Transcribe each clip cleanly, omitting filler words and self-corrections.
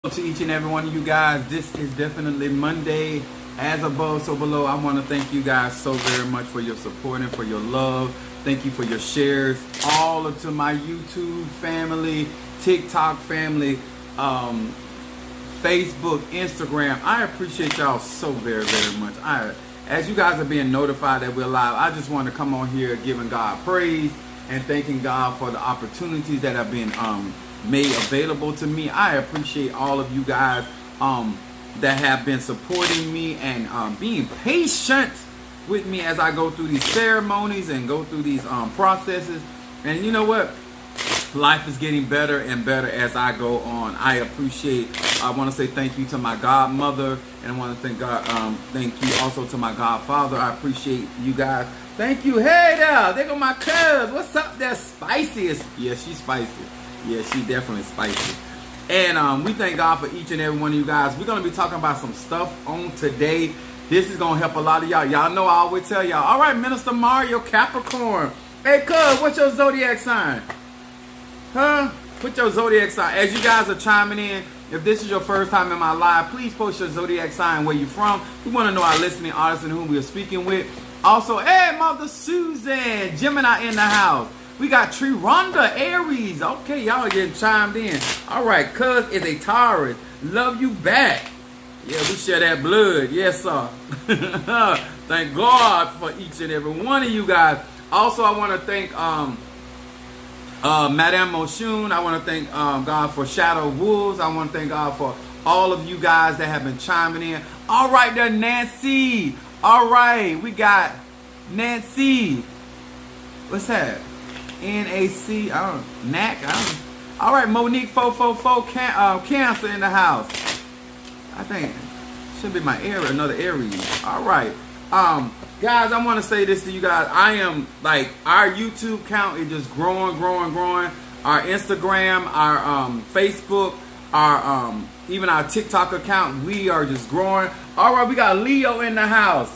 To each and every one of you guys. This is definitely Monday. As above, so below. I want to thank you guys so very much for your support and for your love. Thank you for your shares. All of to my YouTube family, TikTok family, Facebook, Instagram. I appreciate y'all so very, very much. As you guys are being notified that we're live, I just want to come on here giving God praise and thanking God for the opportunities that have been made available to me. I appreciate all of you guys that have been supporting me and being patient with me as I go through these ceremonies and go through these processes. And you know what? Life is getting better and better as I go on. I want to say thank you to my godmother, and I want to thank you also to my godfather. I appreciate you guys. Thank you. Hey there go my cuz. What's up there? Spicy. Yeah, she's spicy. Yeah, she definitely spicy. And we thank God for each and every one of you guys. We're going to be talking about some stuff on today. This is going to help a lot of y'all. Y'all know I always tell y'all, all right, Minister Mario Capricorn. Hey, cuz, what's your zodiac sign? Huh? Put your zodiac sign. As you guys are chiming in, if this is your first time in my live, please post your zodiac sign, where you're from. We want to know our listening audience and who we are speaking with. Also, hey, Mother Susan, Gemini in the house. We got Triranda, Aries. Okay, y'all getting chimed in. All right, cuz is a Taurus. Love you back. Yeah, we share that blood. Yes, sir. Thank God for each and every one of you guys. Also, I want to thank Madame Moshun. I want to thank God for Shadow Wolves. I want to thank God for all of you guys that have been chiming in. All right, there, Nancy. All right, we got Nancy. What's that? NAC, NAC, all right, Monique 444 Cancer in the house. I think should be my another Aries. All right, guys, I want to say this to you guys. I am like, our YouTube count is just growing. Our Instagram, our Facebook, our even our TikTok account, we are just growing. All right, we got Leo in the house.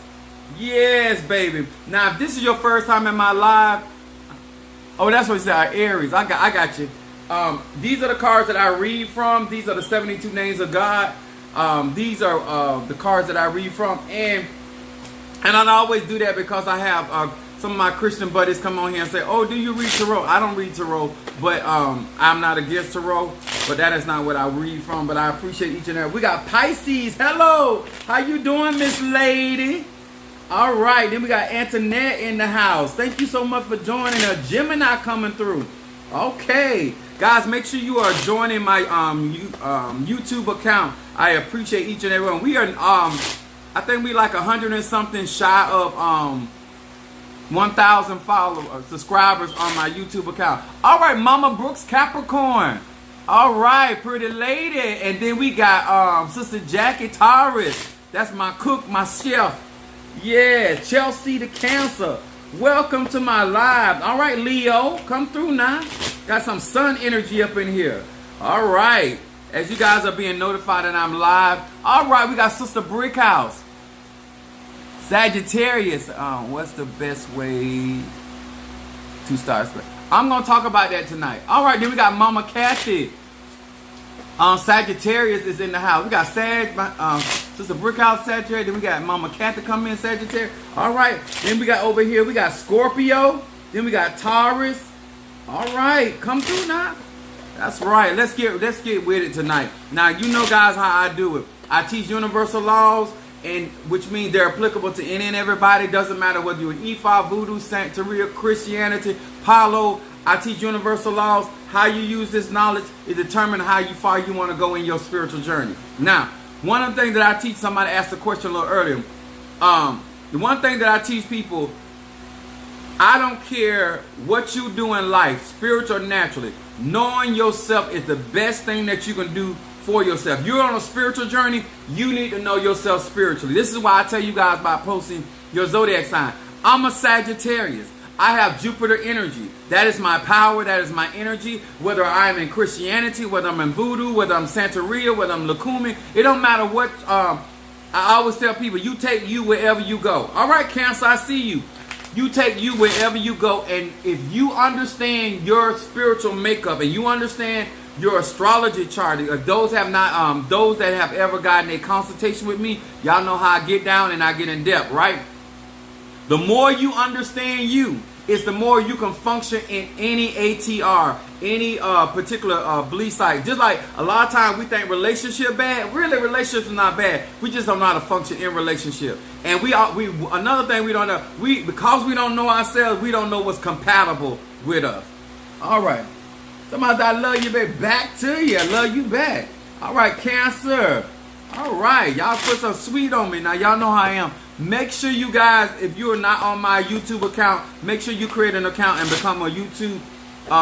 Yes, baby. Now, if this is your first time in my live. Oh, that's what it said, Aries. I got you. These are the cards that I read from. These are the 72 names of God. These are the cards that I read from. And I always do that because I have some of my Christian buddies come on here and say, oh, do you read tarot? I don't read tarot, but I'm not against tarot. But that is not what I read from. But I appreciate each and every. We got Pisces. Hello. How you doing, Miss Lady? All right, then we got Antoinette in the house. Thank you so much for joining. A Gemini coming through. Okay, guys, make sure you are joining my YouTube account. I appreciate each and every one. We are I think we like 100 and something shy of 1,000 subscribers on my YouTube account. All right, Mama Brooks Capricorn. All right, pretty lady. And then we got Sister Jackie Taurus. That's my cook, my chef. Yeah, Chelsea the Cancer. Welcome to my live. All right, Leo, come through now. Got some sun energy up in here. All right. As you guys are being notified that I'm live. All right, we got Sister Brickhouse. Sagittarius. What's the best way to start? I'm going to talk about that tonight. All right, then we got Mama Kathy. Sagittarius is in the house. We got Sister Brickhouse Sagittarius. Then we got Mama Kathy coming in Sagittarius. All right. Then we got over here, we got Scorpio. Then we got Taurus. All right. Come through now. That's right. Let's get with it tonight. Now, you know, guys, how I do it. I teach universal laws, and which means they're applicable to any and everybody. Doesn't matter whether you're an Ifa, Voodoo, Santeria, Christianity, Palo. I teach universal laws. How you use this knowledge is determine how far you want to go in your spiritual journey. Now, one of the things that I teach, somebody asked a question a little earlier. The one thing that I teach people, I don't care what you do in life, spiritual or naturally, knowing yourself is the best thing that you can do for yourself. You're on a spiritual journey, you need to know yourself spiritually. This is why I tell you guys by posting your zodiac sign. I'm a Sagittarius. I have Jupiter energy. That is my power. That is my energy. Whether I'm in Christianity, whether I'm in Voodoo, whether I'm Santeria, whether I'm Lukumi, it don't matter what. I always tell people, you take you wherever you go. All right, Cancer, I see you. You take you wherever you go. And if you understand your spiritual makeup and you understand your astrology chart. If those have not, those that have ever gotten a consultation with me, y'all know how I get down and I get in depth, right? The more you understand you, is the more you can function in any ATR, any particular belief site. Just like a lot of times we think relationship bad. Really, relationships are not bad. We just don't know how to function in relationship. And another thing we don't know, because we don't know ourselves, we don't know what's compatible with us. All right. Somebody said, I love you, baby. Back to you. I love you back. All right, Cancer. All right. Y'all put some sweet on me. Now, y'all know how I am. Make sure you guys, if you are not on my YouTube account, make sure you create an account and become a YouTube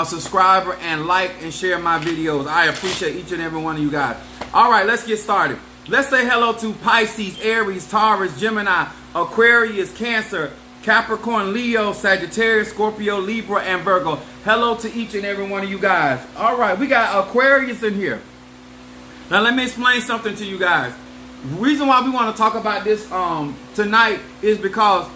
subscriber and like and share my videos. I appreciate each and every one of you guys. All right, let's get started. Let's say hello to Pisces, Aries, Taurus, Gemini, Aquarius, Cancer, Capricorn, Leo, Sagittarius, Scorpio, Libra, and Virgo. Hello to each and every one of you guys. All right, we got Aquarius in here. Now, let me explain something to you guys. The reason why we want to talk about this tonight is because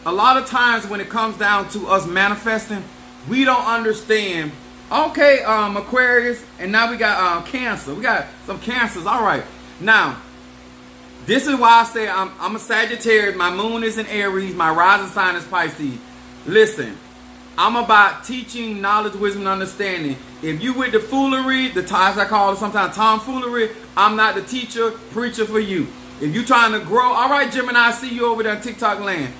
a lot of times when it comes down to us manifesting, we don't understand. Okay, Aquarius, and now we got Cancer. We got some Cancers. All right. Now, this is why I say I'm a Sagittarius. My moon is in Aries. My rising sign is Pisces. Listen, I'm about teaching, knowledge, wisdom, and understanding. If you with the foolery, as I call it sometimes tomfoolery, I'm not the teacher, preacher for you. If you trying to grow, all right, Gemini, I see you over there in TikTok land.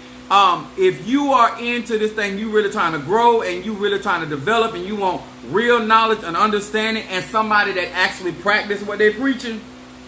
If you are into this thing, you really trying to grow and you really trying to develop and you want real knowledge and understanding and somebody that actually practice what they're preaching,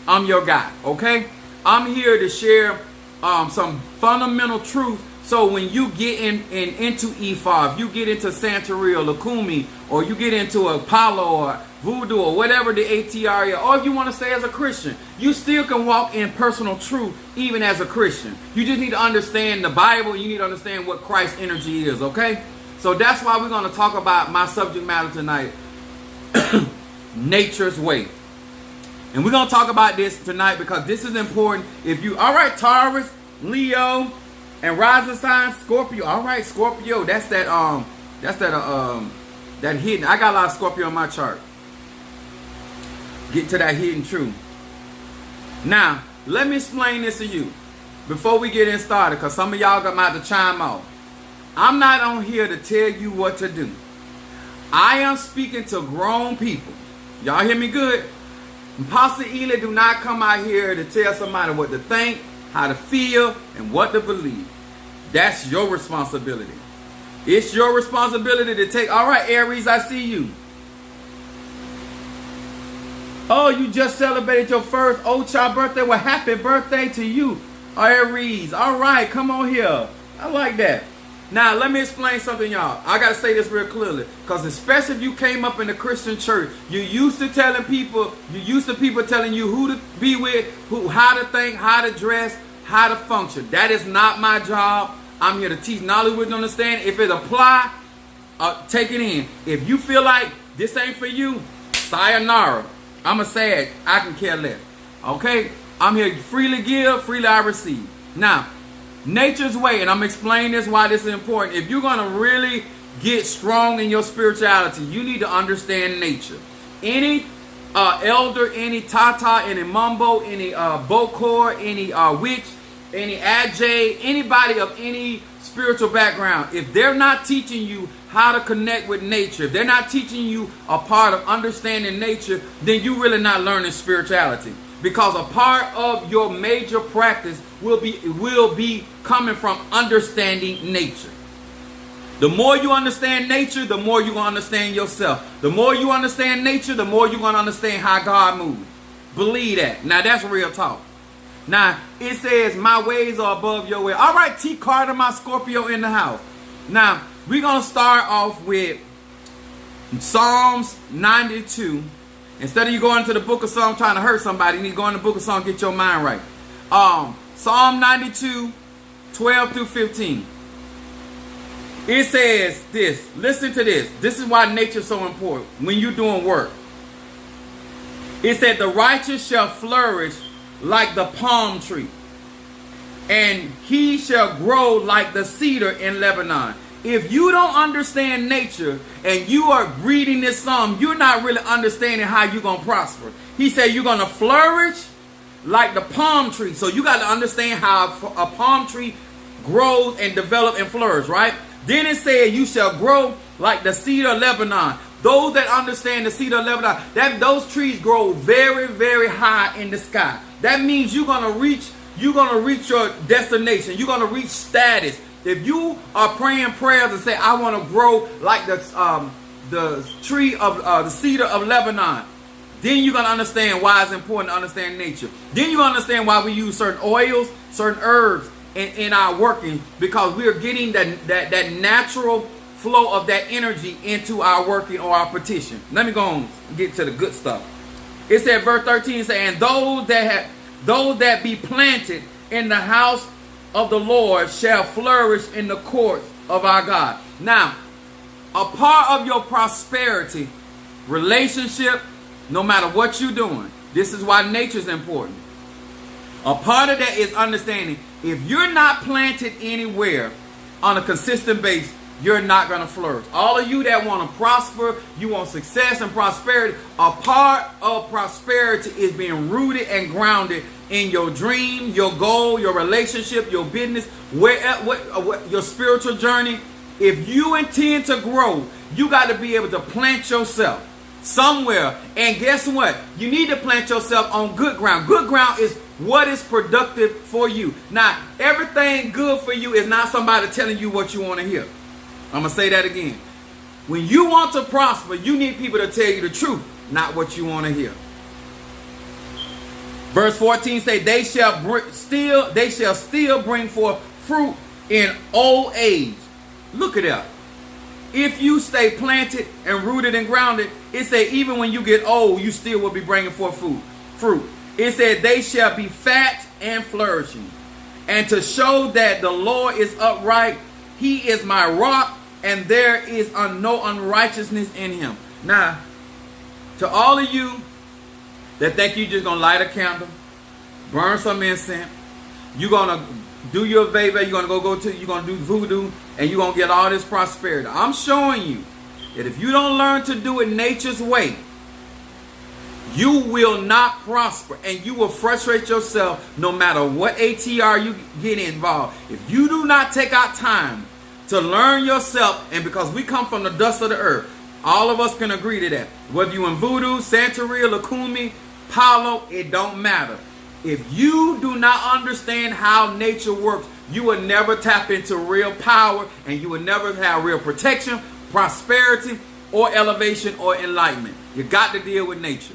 I'm your guy, okay? I'm here to share some fundamental truth. So when you get into Ifa, if you get into Santeria or Lukumi, or you get into Apollo or Voodoo or whatever the ATR is, or if you want to stay as a Christian, you still can walk in personal truth even as a Christian. You just need to understand the Bible. You need to understand what Christ's energy is, okay? So that's why we're going to talk about my subject matter tonight, nature's way. And we're going to talk about this tonight because this is important. If you, all right, Taurus, Leo, and rising sign Scorpio. All right, Scorpio. That's that hidden. I got a lot of Scorpio on my chart. Get to that hidden truth. Now, let me explain this to you before we get in started, because some of y'all got to chime off. I'm not on here to tell you what to do. I am speaking to grown people. Y'all hear me good? Pastor Ely do not come out here to tell somebody what to think, how to feel, and what to believe. That's your responsibility. It's your responsibility to take. All right, Aries, I see you. Oh, you just celebrated your first Ocha birthday. Well, happy birthday to you, Aries. All right, come on here. I like that. Now, let me explain something, y'all. I got to say this real clearly, because especially if you came up in the Christian church, you're used to people telling you who to be with, how to think, how to dress, how to function. That is not my job. I'm here to teach knowledge, wisdom, understand. If it apply, take it in. If you feel like this ain't for you, sayonara. I'm a sad. I can care less. Okay? I'm here to freely give, freely I receive. Now, nature's way, and I'm explaining this why this is important. If you're going to really get strong in your spirituality, you need to understand nature. Any elder, any tata, any mumbo, any bokor, any witch, any ajay, anybody of any spiritual background, if they're not teaching you how to connect with nature, if they're not teaching you a part of understanding nature, then you're really not learning spirituality. Because a part of your major practice will be coming from understanding nature. The more you understand nature, the more you're going to understand yourself. The more you understand nature, the more you're going to understand how God moves. Believe that. Now, that's real talk. Now, it says, my ways are above your way. All right, T. Carter, my Scorpio in the house. Now, we're going to start off with Psalms 92. Instead of you going to the book of Psalms trying to hurt somebody, you need to go in the book of Psalms, get your mind right. Psalm 92, 12 through 15. It says this. Listen to this. This is why nature is so important when you're doing work. It said, the righteous shall flourish like the palm tree, and he shall grow like the cedar in Lebanon. If you don't understand nature and you are reading this psalm, you're not really understanding how you're going to prosper. He said you're going to flourish like the palm tree. So you got to understand how a palm tree grows and develops and flourishes, right? Then it said you shall grow like the cedar of Lebanon. Those that understand the cedar of Lebanon, those trees grow very, very high in the sky. That means you're going to reach your destination. You're going to reach status. If you are praying prayers and say, I want to grow like the tree of the cedar of Lebanon, then you're going to understand why it's important to understand nature. Then you're going to understand why we use certain oils, certain herbs in our working, because we are getting that natural flow of that energy into our working or our petition. Let me go on and get to the good stuff. It said, verse 13 saying, those that be planted in the house of the Lord shall flourish in the courts of our God. Now, a part of your prosperity, relationship, no matter what you're doing, this is why nature is important. A part of that is understanding if you're not planted anywhere on a consistent basis, you're not going to flourish. All of you that want to prosper, you want success and prosperity, a part of prosperity is being rooted and grounded in your dream, your goal, your relationship, your business, your spiritual journey. If you intend to grow, you got to be able to plant yourself somewhere. And guess what? You need to plant yourself on good ground. Good ground is what is productive for you. Now, everything good for you is not somebody telling you what you want to hear. I'm going to say that again. When you want to prosper, you need people to tell you the truth, not what you want to hear. Verse 14 say, they shall still bring forth fruit in old age. Look at that. If you stay planted and rooted and grounded, it say even when you get old, you still will be bringing forth fruit. It said they shall be fat and flourishing. And to show that the Lord is upright, he is my rock, and there is no unrighteousness in him. Now, to all of you that think you're just going to light a candle, burn some incense, you're going to do your veva, you're going to you're going to do voodoo, and you're going to get all this prosperity. I'm showing you that if you don't learn to do it nature's way, you will not prosper, and you will frustrate yourself no matter what ATR you get involved. If you do not take out time to learn yourself, and because we come from the dust of the earth, all of us can agree to that. Whether you in voodoo, Santeria, Lukumi, Palo, it don't matter. If you do not understand how nature works, you will never tap into real power, and you will never have real protection, prosperity, or elevation or enlightenment. You got to deal with nature.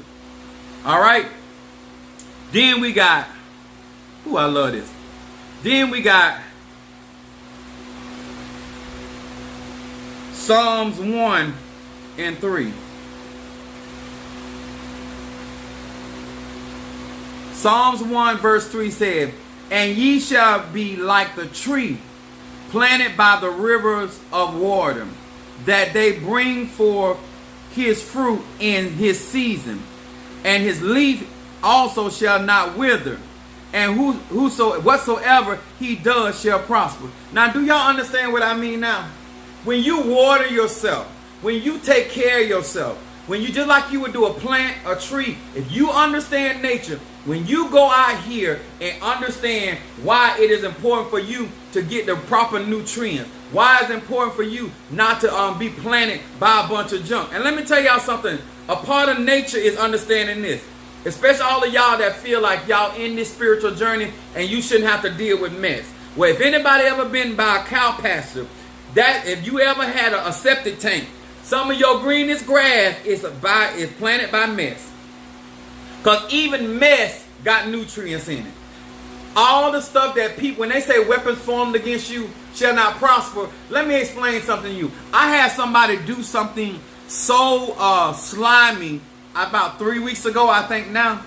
All right. Then we got, I love this. Then we got Psalms 1 and 3. Psalms 1 verse 3 said, and ye shall be like the tree planted by the rivers of water, that they bring forth his fruit in his season, and his leaf also shall not wither, and whatsoever he does shall prosper. Now, do y'all understand what I mean now? When you water yourself, when you take care of yourself, when you just like you would do a plant, a tree, if you understand nature, when you go out here and understand why it is important for you to get the proper nutrients, why it's important for you not to be planted by a bunch of junk. And let me tell y'all something. A part of nature is understanding this. Especially all of y'all that feel like y'all in this spiritual journey and you shouldn't have to deal with mess. Well, if anybody ever been by a cow pasture, that if you ever had a septic tank, some of your greenest grass is planted by mess. Because even mess got nutrients in it. All the stuff that people, when they say weapons formed against you shall not prosper, let me explain something to you. I had somebody do something so slimy about 3 weeks ago, I think now,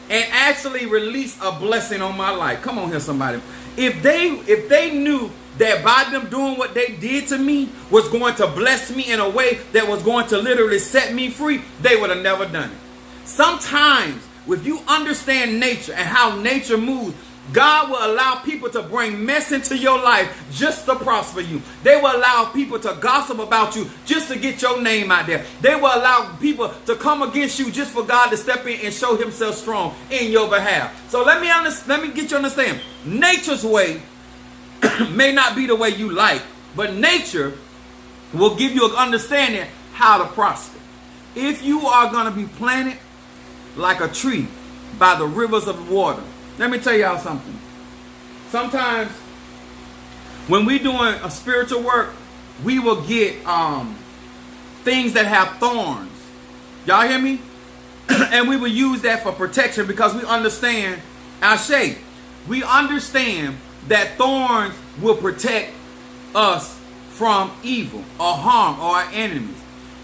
and actually release a blessing on my life. Come on here, somebody. If they knew that by them doing what they did to me was going to bless me in a way that was going to literally set me free, they would have never done it. Sometimes, if you understand nature and how nature moves, God will allow people to bring mess into your life just to prosper you. They will allow people to gossip about you just to get your name out there. They will allow people to come against you just for God to step in and show himself strong in your behalf. So let me get you to understand. Nature's way may not be the way you like, but nature will give you an understanding how to prosper. If you are going to be planted like a tree by the rivers of water, let me tell y'all something. Sometimes when we're doing a spiritual work, we will get things that have thorns. Y'all hear me? And we will use that for protection because we understand our shape. We understand that thorns will protect us from evil or harm or our enemies.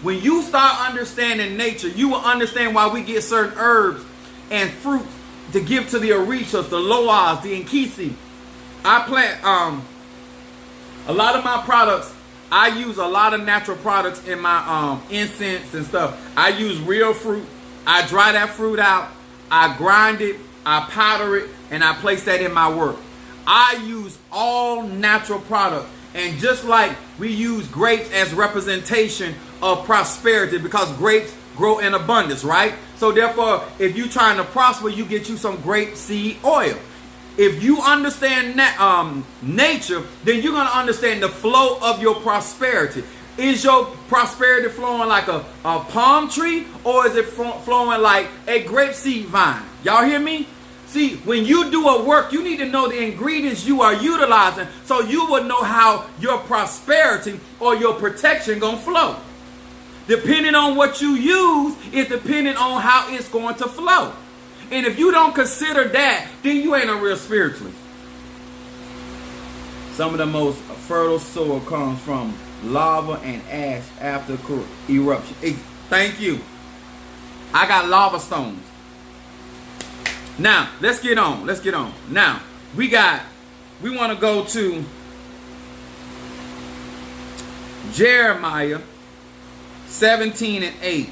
When you start understanding nature, you will understand why we get certain herbs and fruits to give to the Orishas, the Loas, the Nkisi. I plant a lot of my products. I use a lot of natural products in my incense and stuff. I use real fruit. I dry that fruit out. I grind it. I powder it. And I place that in my work. I use all natural products. And just like we use grapes as representation of prosperity, because grapes grow in abundance, right? So therefore, if you're trying to prosper, you get you some grape seed oil. If you understand nature, then you're going to understand the flow of your prosperity. Is your prosperity flowing like a palm tree, or is it flowing like a grape seed vine? Y'all hear me? See, when you do a work, you need to know the ingredients you are utilizing so you will know how your prosperity or your protection going to flow. Depending on what you use, it's depending on how it's going to flow. And if you don't consider that, then you ain't a real spiritualist. Some of the most fertile soil comes from lava and ash after eruption. Thank you. I got lava stones. Now, let's get on. Now, we want to go to Jeremiah 17 and 8.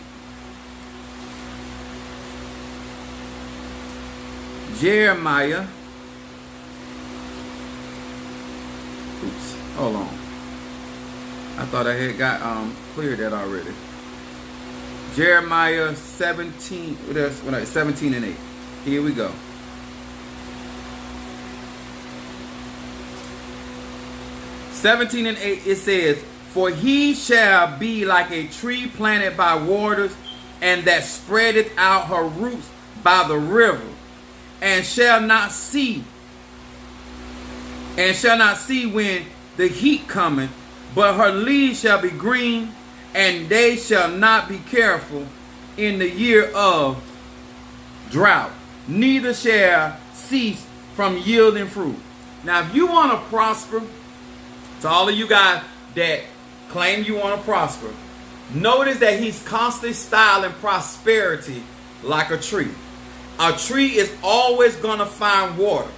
Jeremiah. Oops, hold on. I thought I had got cleared that already. Jeremiah 17, 17 and 8. Here we go. (17 and 8) it says, "For he shall be like a tree planted by waters, and that spreadeth out her roots by the river, and shall not see when the heat cometh, but her leaves shall be green, and they shall not be careful in the year of drought, neither shall cease from yielding fruit." Now, if you want to prosper, to all of you guys that claim you want to prosper, notice that he's constantly styling prosperity like a tree. A tree is always going to find water.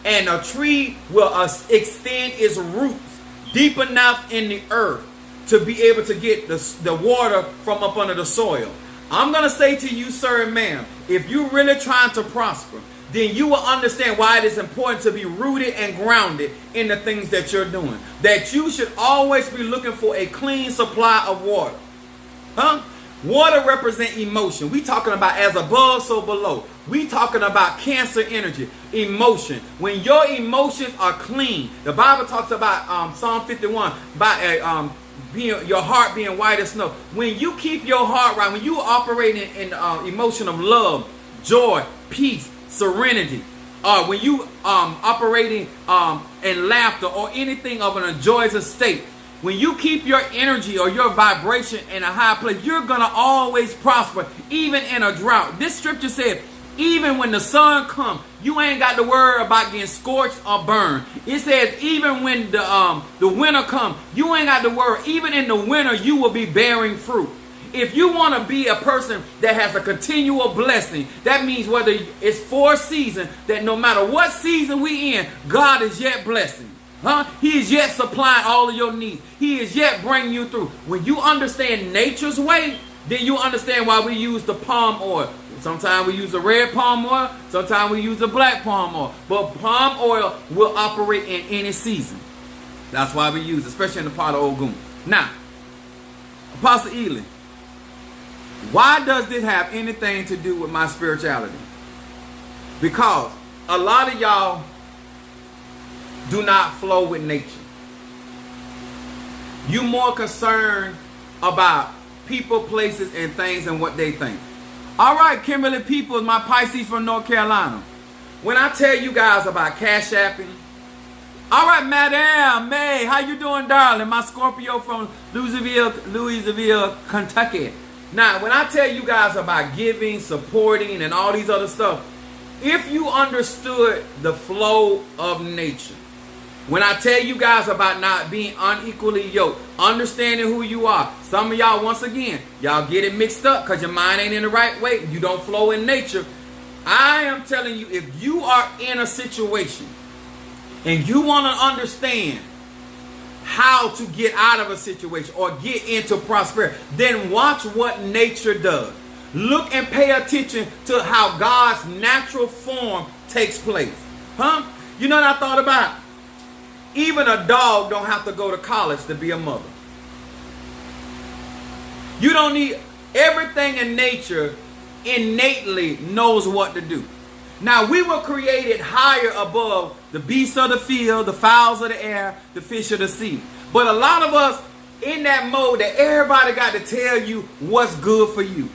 And a tree will extend its roots deep enough in the earth to be able to get the water from up under the soil. I'm going to say to you, sir and ma'am, if you're really trying to prosper, then you will understand why it is important to be rooted and grounded in the things that you're doing. That you should always be looking for a clean supply of water. Water represents emotion. We talking about as above, so below. We talking about Cancer energy, emotion. When your emotions are clean, the Bible talks about Psalm 51 about your heart being white as snow. When you keep your heart right, when you operate in emotion of love, joy, peace, serenity, when you operating in laughter or anything of an joyous state, when you keep your energy or your vibration in a high place, you're going to always prosper, even in a drought. This scripture said, even when the sun comes, you ain't got to worry about getting scorched or burned. It says, even when the winter comes, you ain't got to worry. Even in the winter, you will be bearing fruit. If you want to be a person that has a continual blessing, that means whether it's 4 seasons, that no matter what season we in, God is yet blessing. He is yet supplying all of your needs. He is yet bringing you through. When you understand nature's way, then you understand why we use the palm oil. Sometimes we use a red palm oil. Sometimes we use a black palm oil. But palm oil will operate in any season. That's why we use it, especially in the pot of Ogun. Now, Apostle Ely, why does this have anything to do with my spirituality? Because a lot of y'all do not flow with nature. You more concerned about people, places, and things and what they think. All right, Kimberly Peoples, my Pisces from North Carolina. When I tell you guys about Cash Apping, all right, Madame May, how you doing, darling? My Scorpio from Louisville, Kentucky. Now, when I tell you guys about giving, supporting, and all these other stuff, if you understood the flow of nature, when I tell you guys about not being unequally yoked, understanding who you are, some of y'all, once again, y'all get it mixed up because your mind ain't in the right way. You don't flow in nature. I am telling you, if you are in a situation and you want to understand how to get out of a situation or get into prosperity, then watch what nature does. Look and pay attention to how God's natural form takes place. You know what I thought about? Even a dog don't have to go to college to be a mother. You don't need, everything in nature innately knows what to do. Now, we were created higher above the beasts of the field, the fowls of the air, the fish of the sea. But a lot of us in that mode that everybody got to tell you what's good for you.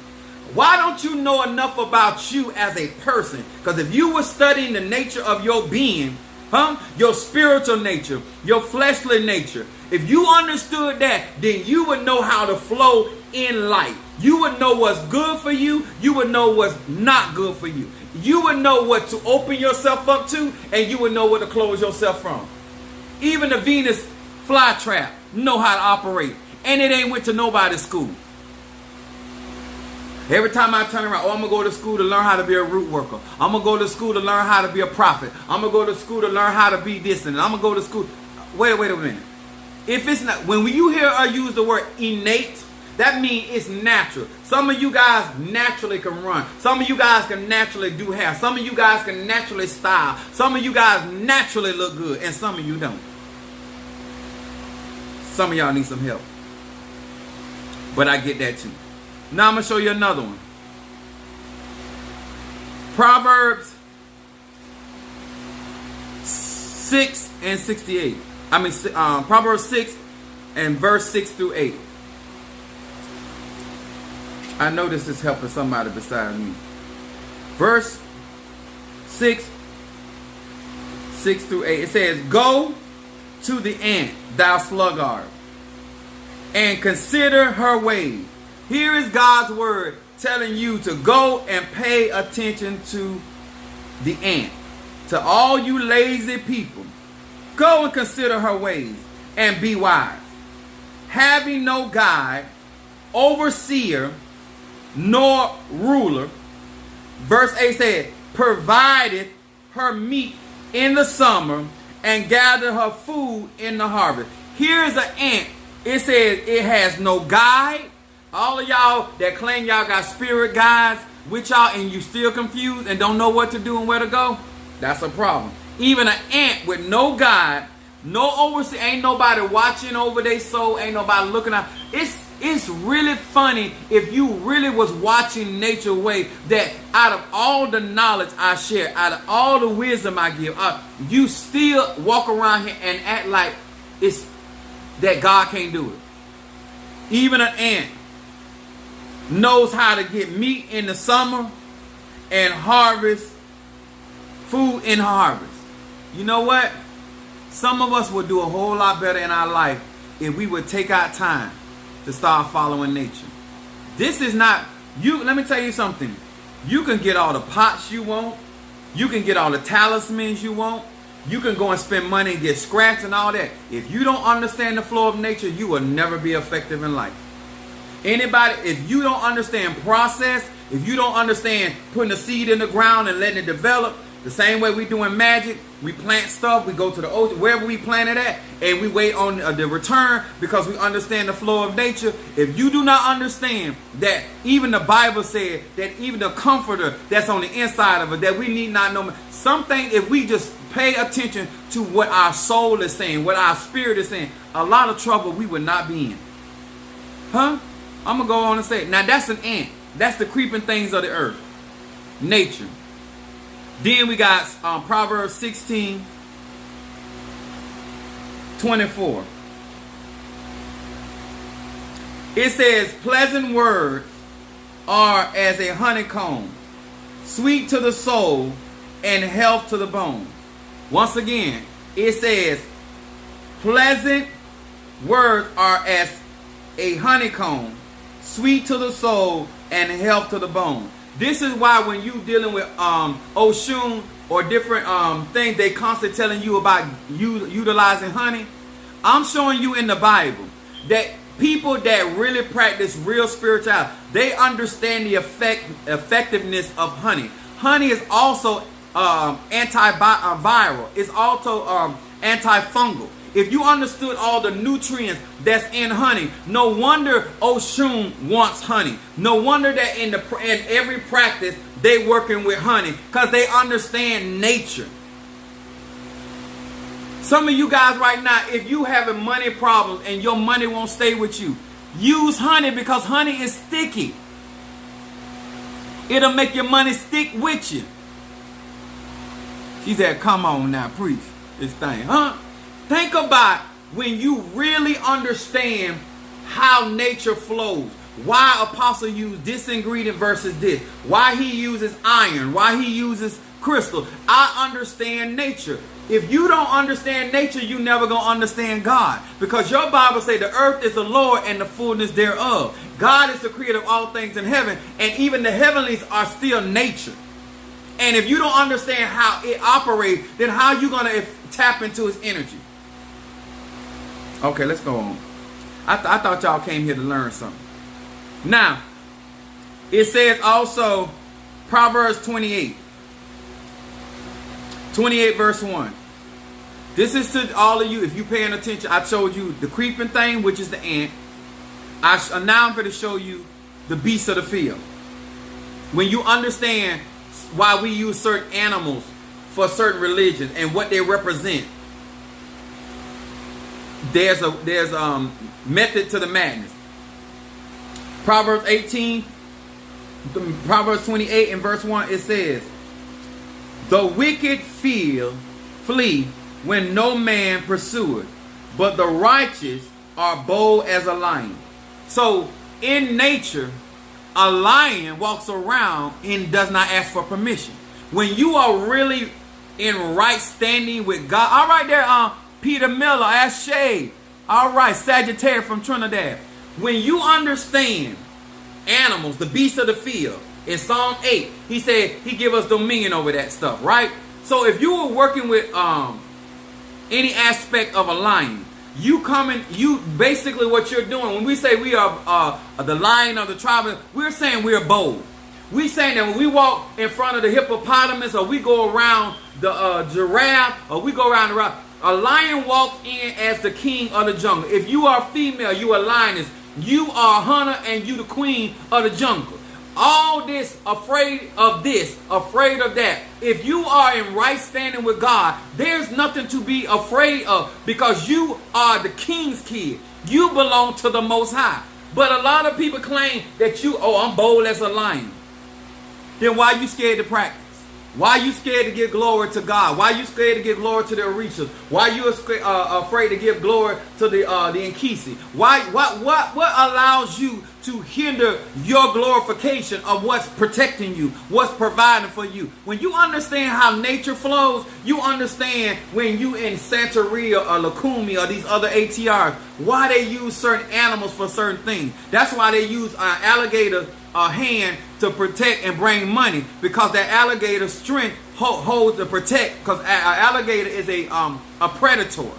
Why don't you know enough about you as a person? Because if you were studying the nature of your being, your spiritual nature, your fleshly nature, if you understood that, then you would know how to flow in life. You would know what's good for you. You would know what's not good for you. You would know what to open yourself up to, and you would know what to close yourself from. Even the Venus flytrap know how to operate, and it ain't went to nobody's school. Every time I turn around, I'm going to go to school to learn how to be a root worker. I'm going to go to school to learn how to be a prophet. I'm going to go to school to learn how to be this, and I'm going to go to school. Wait a minute. If it's not, when you hear I use the word innate, that means it's natural. Some of you guys naturally can run. Some of you guys can naturally do hair. Some of you guys can naturally style. Some of you guys naturally look good, and some of you don't. Some of y'all need some help. But I get that too. Now I'm going to show you another one. Proverbs 6 and 68. Proverbs 6 and verse 6 through 8. I know this is helping somebody besides me. Verse 6 through 8. It says, "Go to the ant, thou sluggard, and consider her ways." Here is God's word telling you to go and pay attention to the ant. To all you lazy people, go and consider her ways and be wise. Having no guide, overseer, nor ruler. Verse 8 said, provided her meat in the summer and gather her food in the harvest. Here is an ant. It says it has no guide. All of y'all that claim y'all got spirit guides with y'all and you still confused and don't know what to do and where to go, that's a problem. Even an ant with no guide, no overseer, ain't nobody watching over their soul, ain't nobody looking out. It's really funny if you really was watching nature way that out of all the knowledge I share, out of all the wisdom I give, you still walk around here and act like it's that God can't do it. Even an ant knows how to get meat in the summer and harvest food in harvest. You know what? Some of us would do a whole lot better in our life if we would take our time to start following nature. This is not you. Let me tell you something. You can get all the pots you want. You can get all the talismans you want. You can go and spend money and get scratched and all that. If you don't understand the flow of nature, you will never be effective in life. Anybody, if you don't understand process, if you don't understand putting a seed in the ground and letting it develop, The same way we doing magic, we plant stuff, we go to the ocean, wherever we plant it at, and we wait on the return because we understand the flow of nature. If you do not understand that even the Bible said that even the comforter that's on the inside of it, that we need not know. Something, if we just pay attention to what our soul is saying, what our spirit is saying, a lot of trouble we would not be in. Huh? I'm going to go on and say it. Now that's an ant. That's the creeping things of the earth. Nature. Then we got Proverbs 16:24. It says, pleasant words are as a honeycomb, sweet to the soul and health to the bone. Once again, it says, pleasant words are as a honeycomb, sweet to the soul and health to the bone. This is why when you dealing with Oshun or different things, they constantly telling you about utilizing honey. I'm showing you in the Bible that people that really practice real spirituality, they understand the effectiveness of honey. Honey is also antiviral. It's also antifungal. If you understood all the nutrients that's in honey, no wonder Oshun wants honey. No wonder that in every practice they working with honey, because they understand nature. Some of you guys right now, if you having money problems and your money won't stay with you, use honey, because honey is sticky. It'll make your money stick with you. She said, come on now, preach this thing, huh? Think about when you really understand how nature flows. Why Apostle used this ingredient versus this. Why he uses iron. Why he uses crystal. I understand nature. If you don't understand nature, you never gonna understand God. Because your Bible say the earth is the Lord and the fullness thereof. God is the creator of all things in heaven. And even the heavenlies are still nature. And if you don't understand how it operates, then how you gonna tap into its energy? Okay, let's go on. I thought y'all came here to learn something. Now, it says also, Proverbs 28 verse 1. This is to all of you, if you paying attention. I showed you the creeping thing, which is the ant. Now I'm going to show you the beasts of the field. When you understand why we use certain animals for certain religions and what they represent, there's a method to the madness. Proverbs 28 and verse 1, it says, the wicked flee when no man pursueth, but the righteous are bold as a lion. So in nature, a lion walks around and does not ask for permission. When you are really in right standing with God, all right there, Peter Miller, ask Shay. All right, Sagittarius from Trinidad. When you understand animals, the beasts of the field, in Psalm 8, he said he give us dominion over that stuff, right? So if you were working with any aspect of a lion, you basically what you're doing, when we say we are the lion of the tribe, we're saying we're bold. We're saying that when we walk in front of the hippopotamus, or we go around the giraffe, or we go around the rock, a lion walks in as the king of the jungle. If you are female, you are a lioness. You are a hunter and you the queen of the jungle. All this, afraid of this, afraid of that. If you are in right standing with God, there's nothing to be afraid of, because you are the king's kid. You belong to the Most High. But a lot of people claim that I'm bold as a lion. Then why are you scared to practice? Why are you scared to give glory to God? Why are you scared to give glory to the Orishas? Why are you afraid to give glory to the Nkisi? What allows you to hinder your glorification of what's protecting you, what's providing for you? When you understand how nature flows, you understand when you in Santeria or Lukumi or these other ATRs, why they use certain animals for certain things. That's why they use an alligator hand to protect and bring money, because that alligator's strength holds to protect, because an alligator is a predator.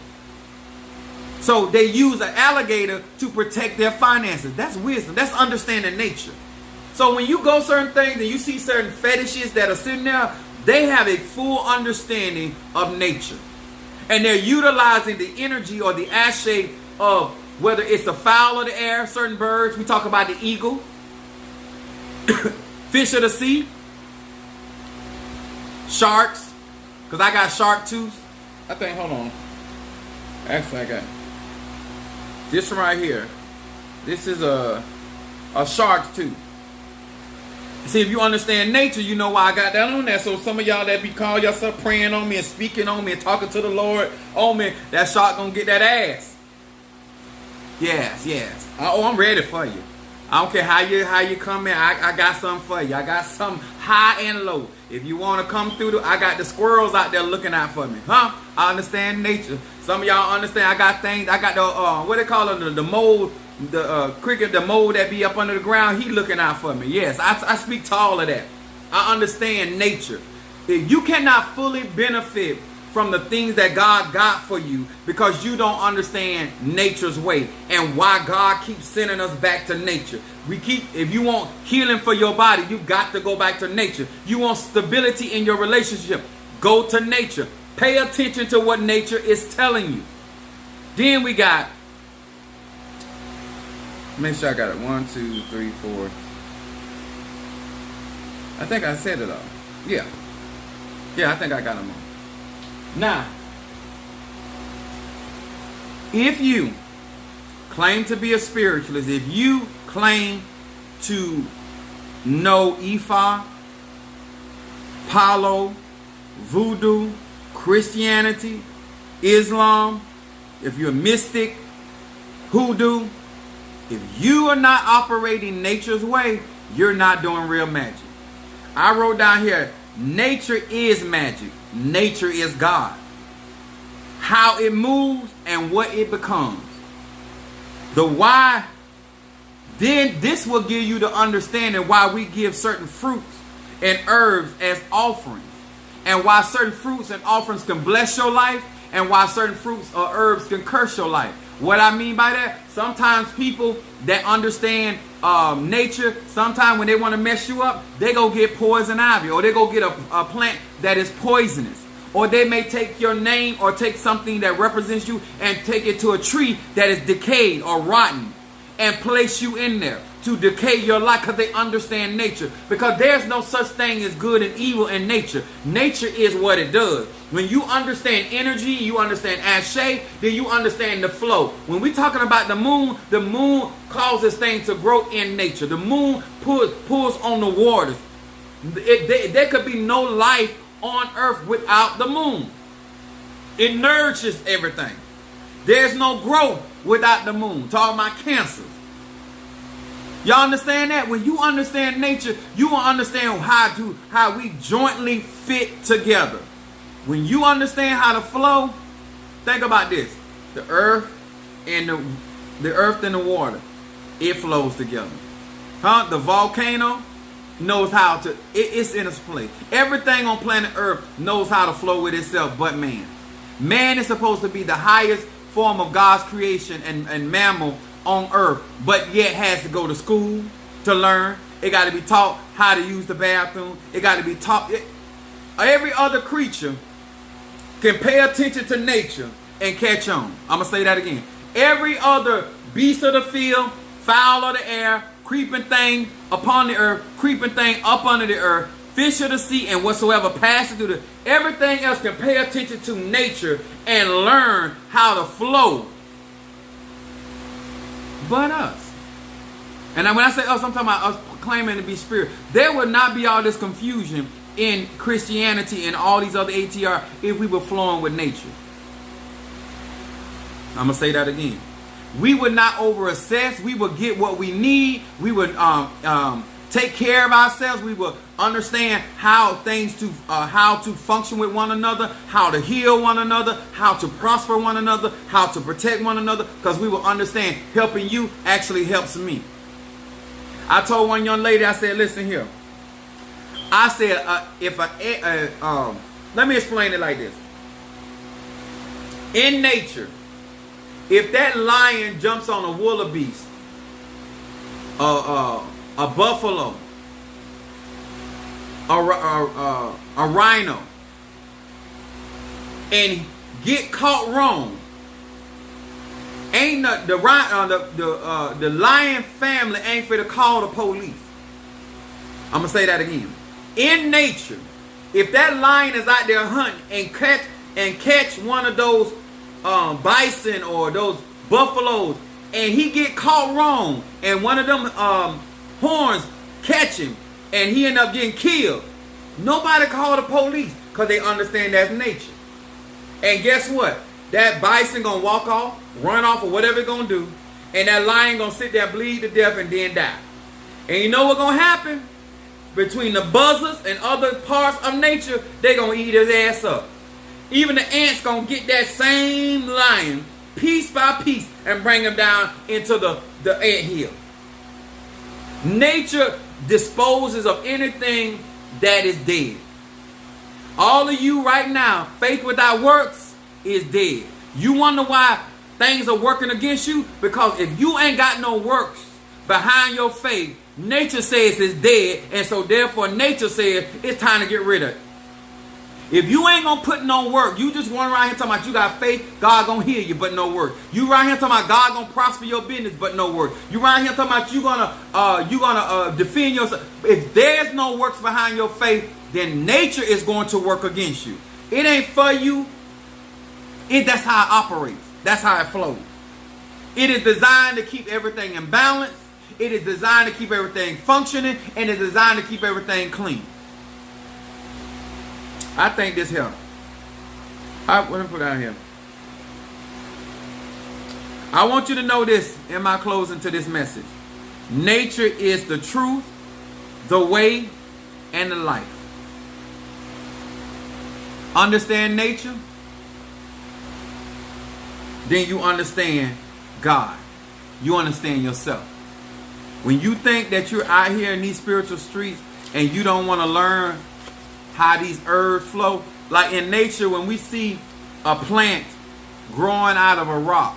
So they use an alligator to protect their finances. That's wisdom. That's understanding nature. So when you go certain things and you see certain fetishes that are sitting there, They have a full understanding of nature. And they're utilizing the energy or the ashe of whether it's the fowl of the air, certain birds. We talk about the eagle, fish of the sea, sharks, because I got shark tooth. I think, hold on. Actually, I got this one right here. This is a shark's tooth. See, if you understand nature, you know why I got that on there. So some of y'all that be calling yourself praying on me and speaking on me and talking to the Lord on me, that shark gonna get that ass. Yes, yes. Oh, I'm ready for you. I don't care how you come in. I got something for you. I got something high and low. If you want to come through, I got the squirrels out there looking out for me. Huh? I understand nature. Some of y'all understand. I got things. I got the what they call it, the mold, the cricket, the mold that be up under the ground. He looking out for me. Yes, I speak to all of that. I understand nature. If you cannot fully benefit from the things that God got for you because you don't understand nature's way and why God keeps sending us back to nature. If you want healing for your body, you got to go back to nature. You want stability in your relationship, go to nature. Pay attention to what nature is telling you. Then we got, make sure I got it. 1, 2, 3, 4. I think I said it all. Yeah. Yeah, I think I got them all. Now, if you claim to be a spiritualist, if you claim to know Ifa, Palo, Voodoo, Christianity, Islam, if you're a mystic, Hoodoo, if you are not operating nature's way, you're not doing real magic. I wrote down here, nature is magic. Nature is God. How it moves and what it becomes. The why. Then this will give you the understanding why we give certain fruits and herbs as offerings. And why certain fruits and offerings can bless your life. And why certain fruits or herbs can curse your life. What I mean by that, sometimes people that understand nature, sometimes when they want to mess you up, they go get poison ivy, or they go get a plant that is poisonous. Or they may take your name or take something that represents you and take it to a tree that is decayed or rotten and place you in there to decay your life because they understand nature. Because there's no such thing as good and evil in nature. Nature is what it does. When you understand energy, you understand ashe, then you understand the flow. When we're talking about the moon causes things to grow in nature. The moon pulls on the waters. There could be no life on earth without the moon. It nourishes everything. There's no growth without the moon. Talking about cancers. Y'all understand that? When you understand nature, you will understand how we jointly fit together. When you understand how to flow, think about this. The earth and the water, it flows together. Huh? The volcano knows how to, it's in its place. Everything on planet Earth knows how to flow with itself but man. Man is supposed to be the highest form of God's creation and mammal on earth, but yet has to go to school to learn. It got to be taught how to use the bathroom. It got to be taught. Every other creature can pay attention to nature and catch on. I'm going to say that again. Every other beast of the field, fowl of the air, creeping thing upon the earth, creeping thing up under the earth, fish of the sea, and whatsoever passes through everything else can pay attention to nature and learn how to flow. But us. And when I say us, I'm talking about us claiming to be spirit. There would not be all this confusion in Christianity and all these other ATR if we were flowing with nature. I'm going to say that again. We would not over-assess. We would get what we need. We would take care of ourselves. We would understand how to function with one another, how to heal one another, how to prosper one another, how to protect one another, because we will understand helping you actually helps me. I told one young lady, I said, listen here. I said, let me explain it like this. In nature, if that lion jumps on a wildebeest, a buffalo, a rhino and get caught wrong, ain't the lion family ain't for to call the police. I'm gonna say that again. In nature, if that lion is out there hunting and catch one of those bison or those buffaloes, and he get caught wrong, and one of them horns catch him, and he end up getting killed, nobody call the police because they understand that's nature. And guess what? That bison gonna walk off, run off, or whatever it's gonna do, and that lion gonna sit there, bleed to death, and then die. And you know what's gonna happen? Between the buzzards and other parts of nature, they gonna eat his ass up. Even the ants gonna get that same lion piece by piece and bring him down into the anthill. Nature disposes of anything that is dead. All of you right now, faith without works is dead. You wonder why things are working against you? Because if you ain't got no works behind your faith, nature says it's dead, and so therefore nature says it's time to get rid of it. If you ain't gonna put no work, you just run around here talking about you got faith, God gonna heal you, but no work. You around here talking about God gonna prosper your business, but no work. You around here talking about you gonna defend yourself. If there's no works behind your faith, then nature is going to work against you. It ain't for you. That's how it operates. That's how it flows. It is designed to keep everything in balance. It is designed to keep everything functioning, and it's designed to keep everything clean. I think this here. Let me put down here. I want you to know this in my closing to this message. Nature is the truth, the way, and the life. Understand nature, then you understand God. You understand yourself. When you think that you're out here in these spiritual streets and you don't want to learn how these herbs flow, like in nature, when we see a plant growing out of a rock,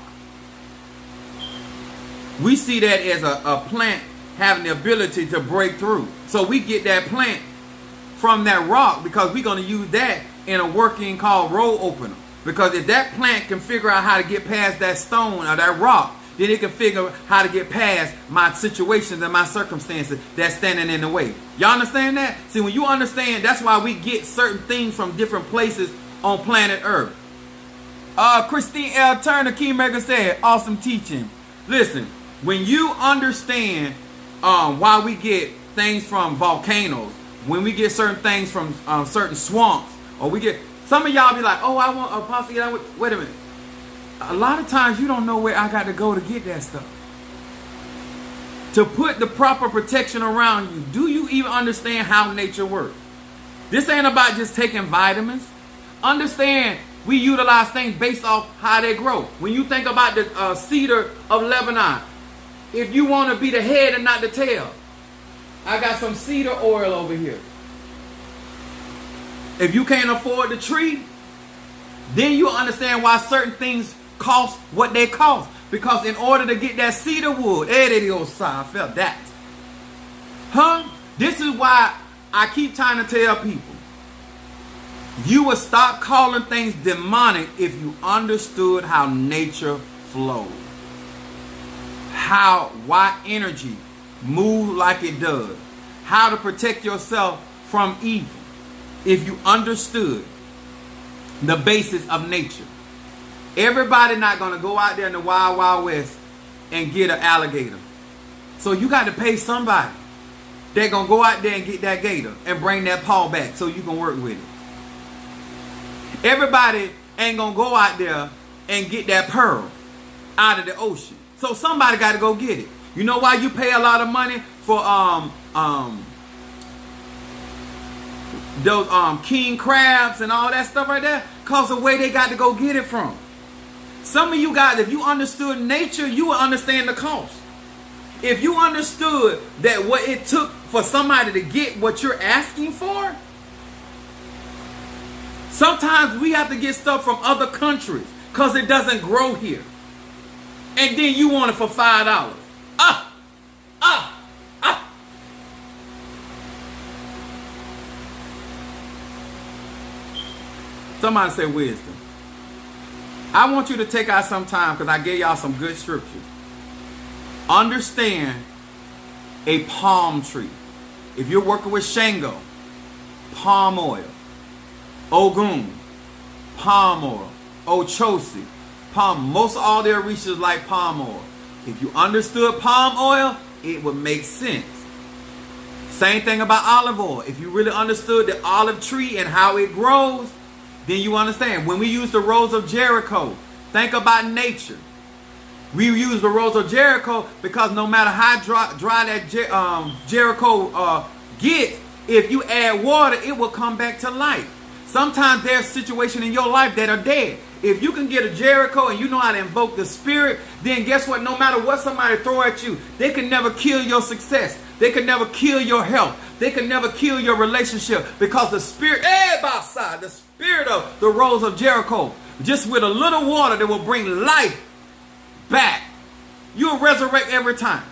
we see that as a plant having the ability to break through. So we get that plant from that rock because we're going to use that in a working called road opener. Because if that plant can figure out how to get past that stone or that rock, then it can figure how to get past my situations and my circumstances that's standing in the way. Y'all understand that? See, when you understand, that's why we get certain things from different places on planet Earth. Christine L. Turner, Kingmaker, said, awesome teaching. Listen, when you understand why we get things from volcanoes, when we get certain things from certain swamps, or we get, some of y'all be like, oh, I want Apostle, wait a minute. A lot of times you don't know where I got to go to get that stuff. To put the proper protection around you, do you even understand how nature works? This ain't about just taking vitamins. Understand, we utilize things based off how they grow. When you think about the cedar of Lebanon, if you want to be the head and not the tail, I got some cedar oil over here. If you can't afford the tree, then you understand why certain things cost what they cost. Because in order to get that cedar wood, I felt that. This is why I keep trying to tell people, you would stop calling things demonic if you understood how nature flows. Why energy moves like it does. How to protect yourself from evil. If you understood the basis of nature. Everybody not going to go out there in the wild, wild west and get an alligator. So you got to pay somebody. They're going to go out there and get that gator and bring that paw back so you can work with it. Everybody ain't going to go out there and get that pearl out of the ocean. So somebody got to go get it. You know why you pay a lot of money for those king crabs and all that stuff right there? Because the way they got to go get it from. Some of you guys, if you understood nature, you would understand the cost. If you understood that what it took for somebody to get what you're asking for, sometimes we have to get stuff from other countries because it doesn't grow here. And then you want it for $5. Somebody say wisdom. I want you to take out some time because I gave y'all some good scriptures. Understand a palm tree. If you're working with Shango, palm oil. Ogun, palm oil. Ochosi, palm. Most of all their research like palm oil. If you understood palm oil, it would make sense. Same thing about olive oil. If you really understood the olive tree and how it grows, then you understand. When we use the Rose of Jericho, think about nature. We use the Rose of Jericho because no matter how dry that Jericho gets, if you add water, it will come back to life. Sometimes there's situations in your life that are dead. If you can get a Jericho and you know how to invoke the spirit, then guess what? No matter what somebody throw at you, they can never kill your success. They can never kill your health. They can never kill your relationship because the spirit, the spirit of the Rose of Jericho, just with a little water that will bring life back. You'll resurrect every time.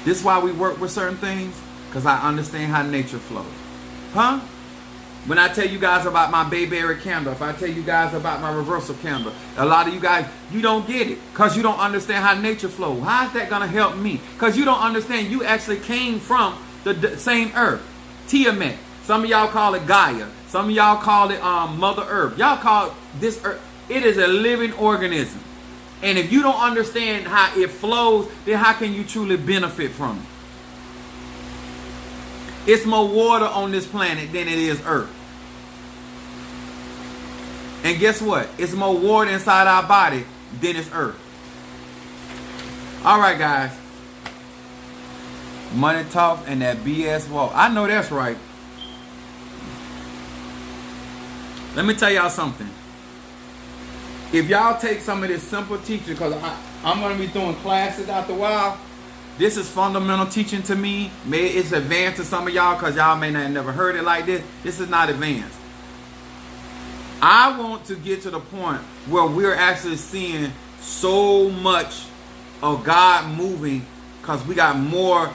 This is why we work with certain things, because I understand how nature flows. Huh? When I tell you guys about my bayberry candle, if I tell you guys about my reversal candle, a lot of you guys, you don't get it because you don't understand how nature flows. How is that going to help me? Because you don't understand you actually came from the same earth. Tiamat. Some of y'all call it Gaia. Some of y'all call it Mother Earth. Y'all call this earth. It is a living organism. And if you don't understand how it flows, then how can you truly benefit from it? It's more water on this planet than it is earth. And guess what? It's more water inside our body than it's earth. All right, guys. Money talk and that BS walk. I know that's right. Let me tell y'all something. If y'all take some of this simple teaching, because I'm going to be doing classes after a while. This is fundamental teaching to me. Maybe it's advanced to some of y'all because y'all may not have never heard it like this. This is not advanced. I want to get to the point where we're actually seeing so much of God moving because we got more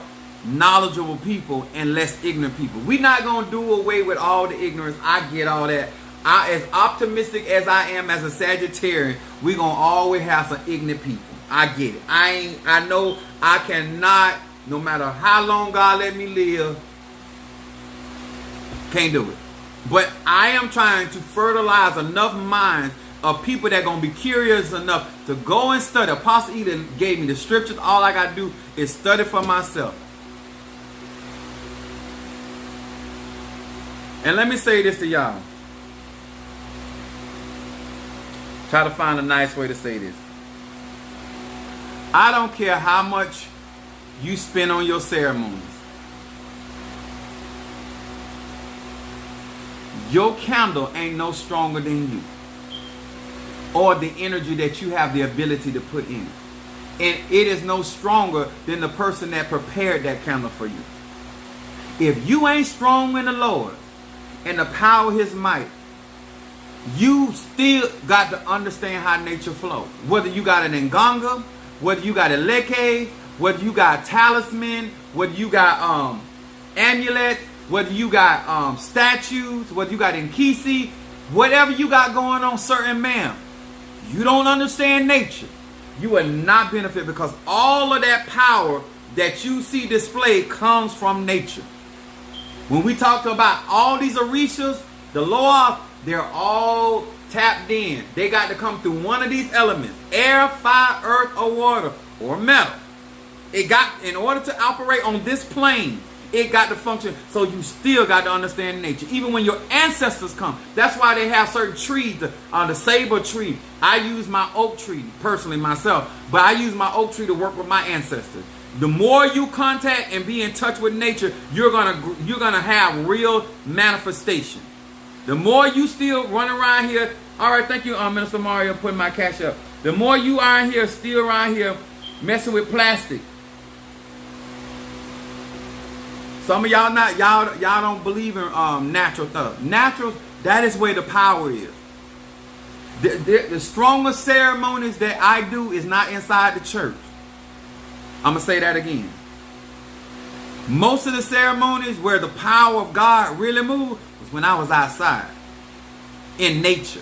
knowledgeable people and less ignorant people. We're not going to do away with all the ignorance. I get all that. As optimistic as I am as a Sagittarian, we're going to always have some ignorant people. I get it. I know I cannot, no matter how long God let me live, can't do it. But I am trying to fertilize enough minds of people that are going to be curious enough to go and study. Apostle Eden gave me the scriptures. All I got to do is study for myself. And let me say this to y'all. Try to find a nice way to say this. I don't care how much you spend on your ceremonies. Your candle ain't no stronger than you. Or the energy that you have the ability to put in. And it is no stronger than the person that prepared that candle for you. If you ain't strong in the Lord and the power of his might, you still got to understand how nature flows. Whether you got an nganga, whether you got a leke, whether you got talisman, whether you got amulets, whether you got statues, whether you got nkisi, whatever you got going on, certain ma'am, you don't understand nature, you will not benefit because all of that power that you see displayed comes from nature. When we talk about all these orishas, the law, they're all tapped in. They got to come through one of these elements: air, fire, earth, or water, or metal. It got, in order to operate on this plane, it got to function. So you still got to understand nature. Even when your ancestors come. That's why they have certain trees. The saber tree. I use my oak tree personally myself. But I use my oak tree to work with my ancestors. The more you contact and be in touch with nature, you're gonna have real manifestation. The more you still run around here. All right, thank you, Minister Mario, putting my cash up. The more you are in here, still around here, messing with plastic. Some of y'all don't believe in natural stuff. Natural, that is where the power is. The strongest ceremonies that I do is not inside the church. I'm going to say that again. Most of the ceremonies where the power of God really moved was when I was outside in nature.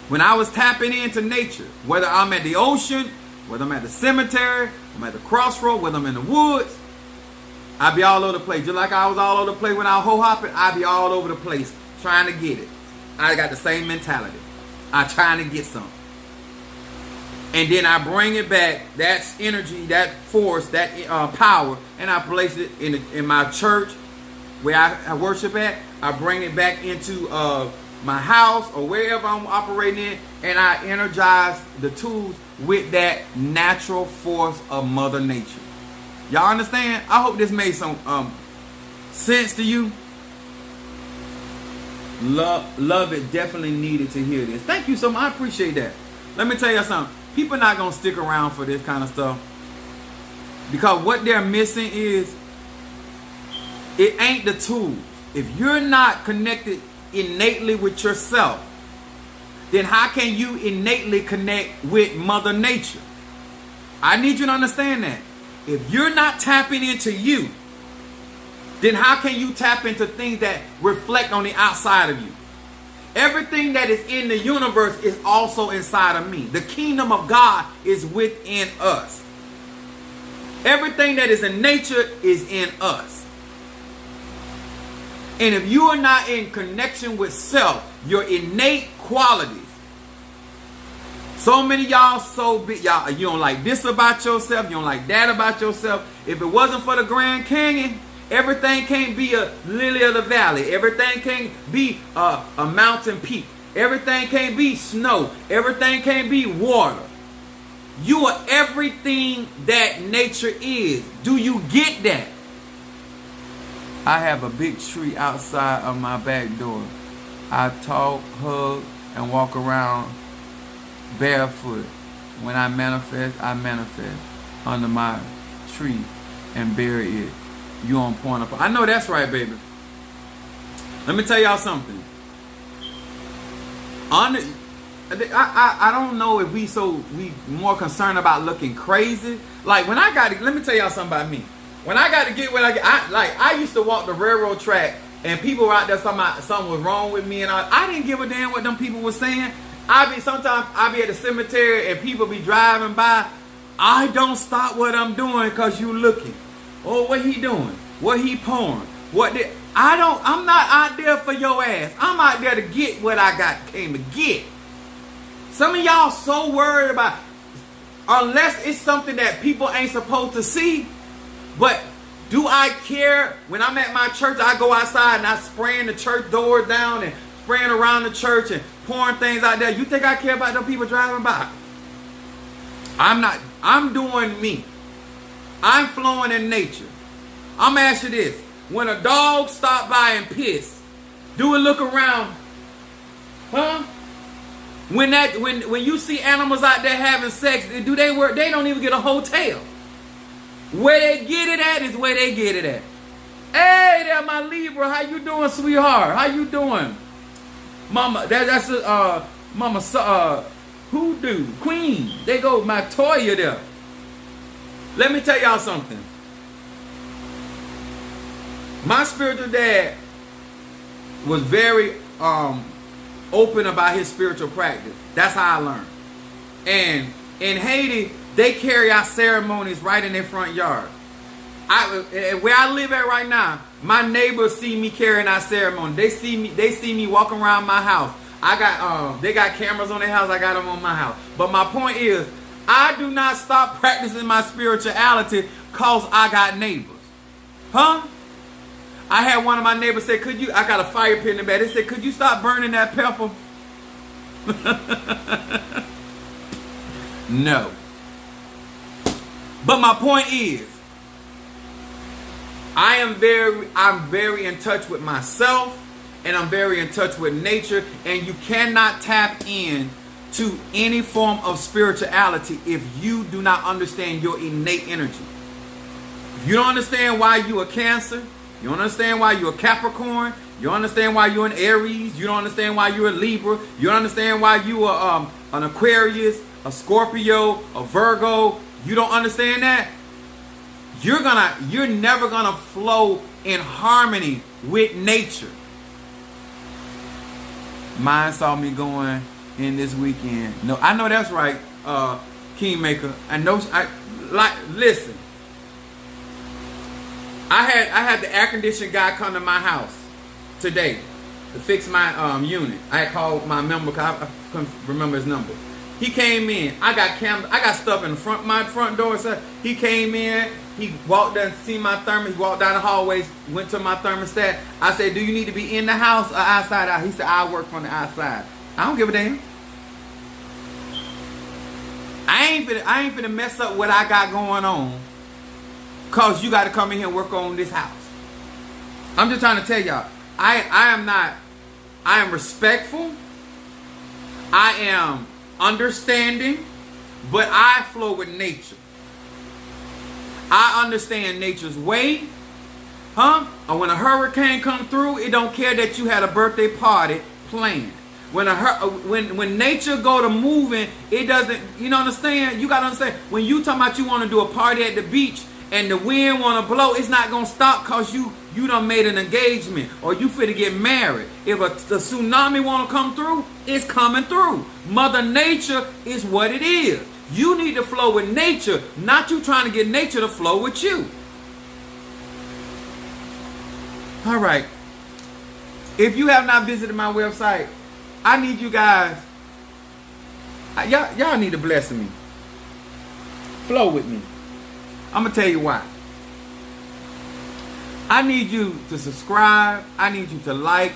When I was tapping into nature, whether I'm at the ocean, whether I'm at the cemetery, I'm at the crossroad, whether I'm in the woods, I be all over the place. Just like I was all over the place when I was ho-hopping, I be all over the place trying to get it. I got the same mentality. I'm trying to get some. And then I bring it back, that energy, that force, that power, and I place it in my church where I worship at. I bring it back into my house or wherever I'm operating in, and I energize the tools with that natural force of Mother Nature. Y'all understand? I hope this made some sense to you. Love it definitely needed to hear this. Thank you so much. I appreciate that. Let me tell you something. People are not going to stick around for this kind of stuff. Because what they're missing is, it ain't the tools. If you're not connected innately with yourself, then how can you innately connect with Mother Nature? I need you to understand that. If you're not tapping into you, then how can you tap into things that reflect on the outside of you? Everything that is in the universe is also inside of me. The kingdom of God is within us. Everything that is in nature is in us. And if you are not in connection with self, your innate qualities. So many y'all so big, y'all, you don't like this about yourself, you don't like that about yourself. If it wasn't for the Grand Canyon, everything can't be a lily of the valley. Everything can't be a mountain peak. Everything can't be snow. Everything can't be water. You are everything that nature is. Do you get that? I have a big tree outside of my back door. I talk, hug, and walk around barefoot. When I manifest under my tree and bury it. You on point up. I know that's right, baby. Let me tell y'all something. I don't know if we more concerned about looking crazy. Like when I got to, let me tell y'all something about me. When I got to get what I get, I used to walk the railroad track and people were out there something was wrong with me and I didn't give a damn what them people were saying. Sometimes I be at the cemetery and people be driving by. I don't stop what I'm doing because you looking. Oh, what he doing? What he pouring? I'm not out there for your ass. I'm out there to get what I came to get. Some of y'all so worried about, unless it's something that people ain't supposed to see. But do I care? When I'm at my church, I go outside and I spraying the church doors down and spraying around the church and pouring things out there. You think I care about them people driving by? I'm not. I'm doing me. I'm flowing in nature. I'm asking you this. When a dog stop by and piss, do it look around? Huh? When you see animals out there having sex, do they work? They don't even get a hotel. Where they get it at is where they get it at. Hey there, my Libra. How you doing, sweetheart? How you doing? Mama, that's Mama Hoodoo, Queen. They go my Toya there. Let me tell y'all something. My spiritual dad was very open about his spiritual practice. That's how I learned. And in Haiti, they carry out ceremonies right in their front yard. Where I live at right now, my neighbors see me carrying out ceremony. They see me walking around my house. They got cameras on their house. I got them on my house. But my point is, I do not stop practicing my spirituality because I got neighbors. Huh? I had one of my neighbors say, I got a fire pit in the back. They said, could you stop burning that pepper? No. But my point is, I'm very in touch with myself, and I'm very in touch with nature, and you cannot tap in to any form of spirituality if you do not understand your innate energy. If you don't understand why you are Cancer, you don't understand why you're a Capricorn, you don't understand why you're an Aries, you don't understand why you're a Libra, you don't understand why you are an Aquarius, a Scorpio, a Virgo, you don't understand that, you're never gonna flow in harmony with nature. Mine saw me going in this weekend. No, I know that's right, Kingmaker. Listen. I had the air conditioning guy come to my house today to fix my unit. I had called my member because I couldn't remember his number. He came in. I got stuff in my front door. So he came in. He walked down, seen my thermos. He walked down the hallways, went to my thermostat. I said, "Do you need to be in the house or outside out?" He said, "I work from the outside." I don't give a damn. I ain't finna mess up what I got going on, cause you got to come in here and work on this house. I'm just trying to tell y'all, I am respectful. I am understanding, but I flow with nature. I understand nature's way. And when a hurricane come through, it don't care that you had a birthday party planned. When nature go to moving, it doesn't, you know, understand? You got to understand, when you talking about you want to do a party at the beach and the wind want to blow, it's not going to stop because you done made an engagement or you finna get married. If a tsunami want to come through, it's coming through. Mother Nature is what it is. You need to flow with nature, not you trying to get nature to flow with you. All right. If you have not visited my website, I need you guys. Y'all need to bless me. Flow with me. I'm going to tell you why. I need you to subscribe. I need you to like.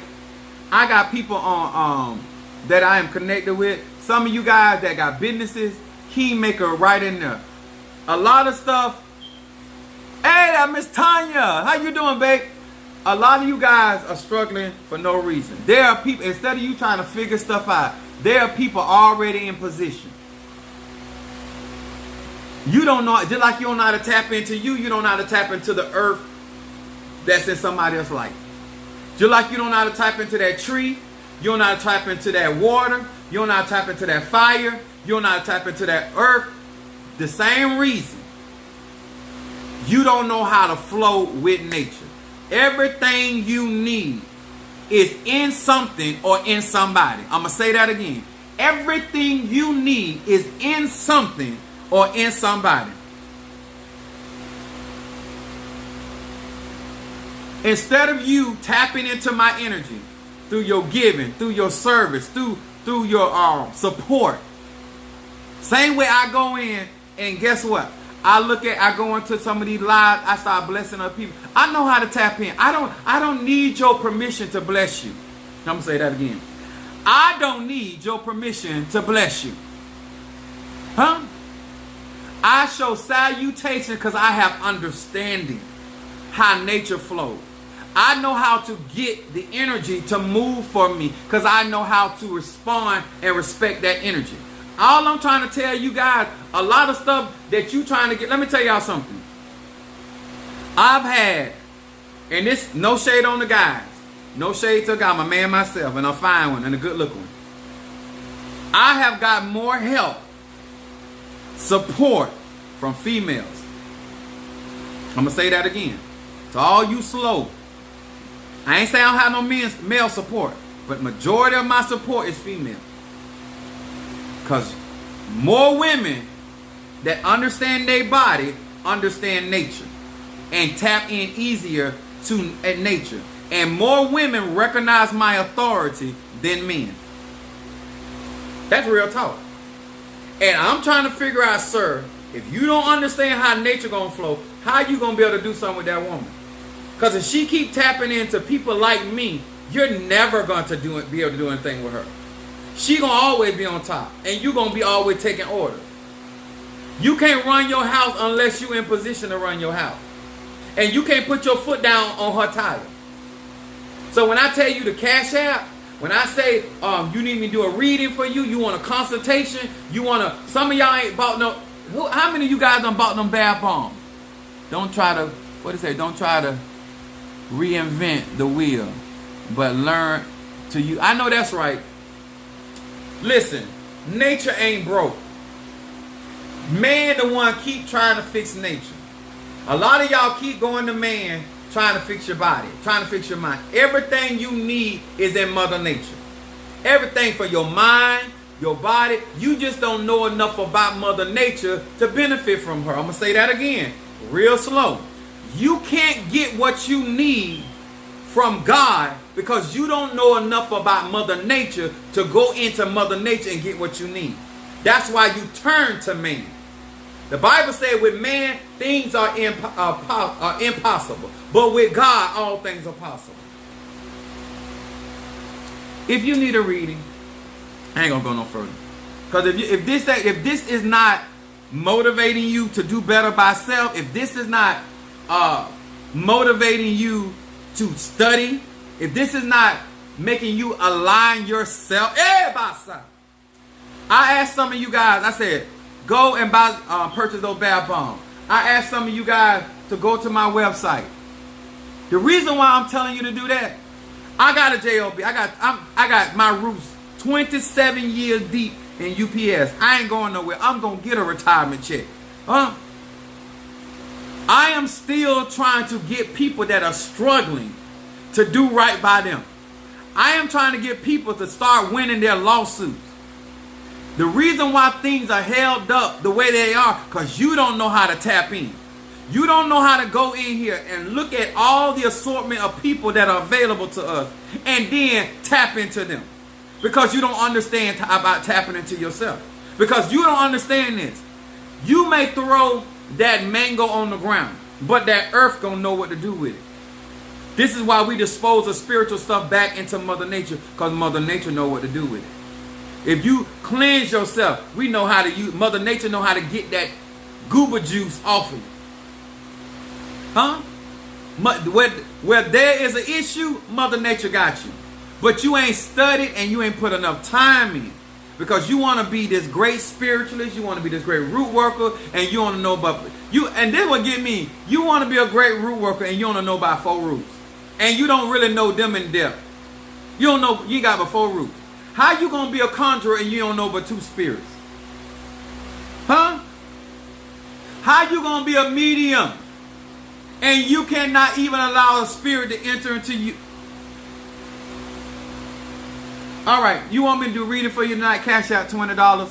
I got people on that I am connected with. Some of you guys that got businesses, Kingmaker right in there. A lot of stuff. Hey, that Miss Tanya. How you doing, babe? A lot of you guys are struggling for no reason. There are people, instead of you trying to figure stuff out, there are people already in position. You don't know, just like you don't know how to tap into you don't know how to tap into the earth that's in somebody else's life. Just like you don't know how to tap into that tree, you don't know how to tap into that water, you don't know how to tap into that fire, you don't know how to tap into that earth. The same reason. You don't know how to flow with nature. Everything you need is in something or in somebody. I'm going to say that again. Everything you need is in something or in somebody. Instead of you tapping into my energy through your giving, through your service, through your support. Same way I go in and guess what? I go into some of these lives, I start blessing other people. I know how to tap in. I don't need your permission to bless you. I'm going to say that again. I don't need your permission to bless you. I show salutation because I have understanding how nature flows. I know how to get the energy to move for me because I know how to respond and respect that energy. All I'm trying to tell you guys, a lot of stuff that you trying to get, let me tell y'all something. I've had, and this, no shade on the guys, no shade to a guy, I'm a man myself, and a fine one, and a good looking one. I have got more help, support from females. I'm going to say that again. To all you slow, I ain't saying I don't have no male support, but majority of my support is female. Because more women that understand their body understand nature and tap in easier to nature. And more women recognize my authority than men. That's real talk. And I'm trying to figure out, sir, if you don't understand how nature gonna flow, how you gonna be able to do something with that woman? Because if she keep tapping into people like me, you're never going to be able to do anything with her. She gonna always be on top, and you gonna be always taking order. You can't run your house unless you in position to run your house, and you can't put your foot down on her title. So when I tell you to cash out, when I say you need me to do a reading for you, you want a consultation, you want to. Some of y'all ain't bought no. How many of you guys done bought them bath bombs? Don't try to. What is it? Don't try to reinvent the wheel, but learn to use. I know that's right. Listen, nature ain't broke. Man the one keep trying to fix nature. A lot of y'all keep going to man trying to fix your body, trying to fix your mind. Everything you need is in Mother Nature. Everything for your mind, your body. You just don't know enough about Mother Nature to benefit from her. I'm going to say that again, real slow. You can't get what you need from God because you don't know enough about Mother Nature to go into Mother Nature and get what you need. That's why you turn to man. The Bible says with man, things are impossible. But with God, all things are possible. If you need a reading, I ain't going to go no further. Because if this is not motivating you to do better by self, if this is not motivating you to study, if this is not making you align yourself, I asked some of you guys, I said, go and purchase those bath bombs. I asked some of you guys to go to my website. The reason why I'm telling you to do that, I got a job. I got my roots 27 years deep in UPS. I ain't going nowhere. I'm gonna get a retirement check. I am still trying to get people that are struggling to do right by them. I am trying to get people to start winning their lawsuits. The reason why things are held up the way they are, because you don't know how to tap in. You don't know how to go in here and look at all the assortment of people that are available to us and then tap into them. Because you don't understand about tapping into yourself. Because you don't understand this. You may throw that mango on the ground, but that earth gonna know what to do with it. This is why we dispose of spiritual stuff back into Mother Nature, because Mother Nature know what to do with it. If you cleanse yourself, we know how to use, Mother Nature know how to get that goober juice off of you. Huh? Where there is an issue, Mother Nature got you. But you ain't studied and you ain't put enough time in. Because you want to be this great spiritualist, you want to be this great root worker, and you want to know about you. And this will get me. You want to be a great root worker, and you want to know about 4 roots, and you don't really know them in depth. You don't know. You got but 4 roots. How you gonna be a conjurer and you don't know but 2 spirits? Huh? How you gonna be a medium and you cannot even allow a spirit to enter into you? All right, you want me to do reading for you tonight? Cash out $20.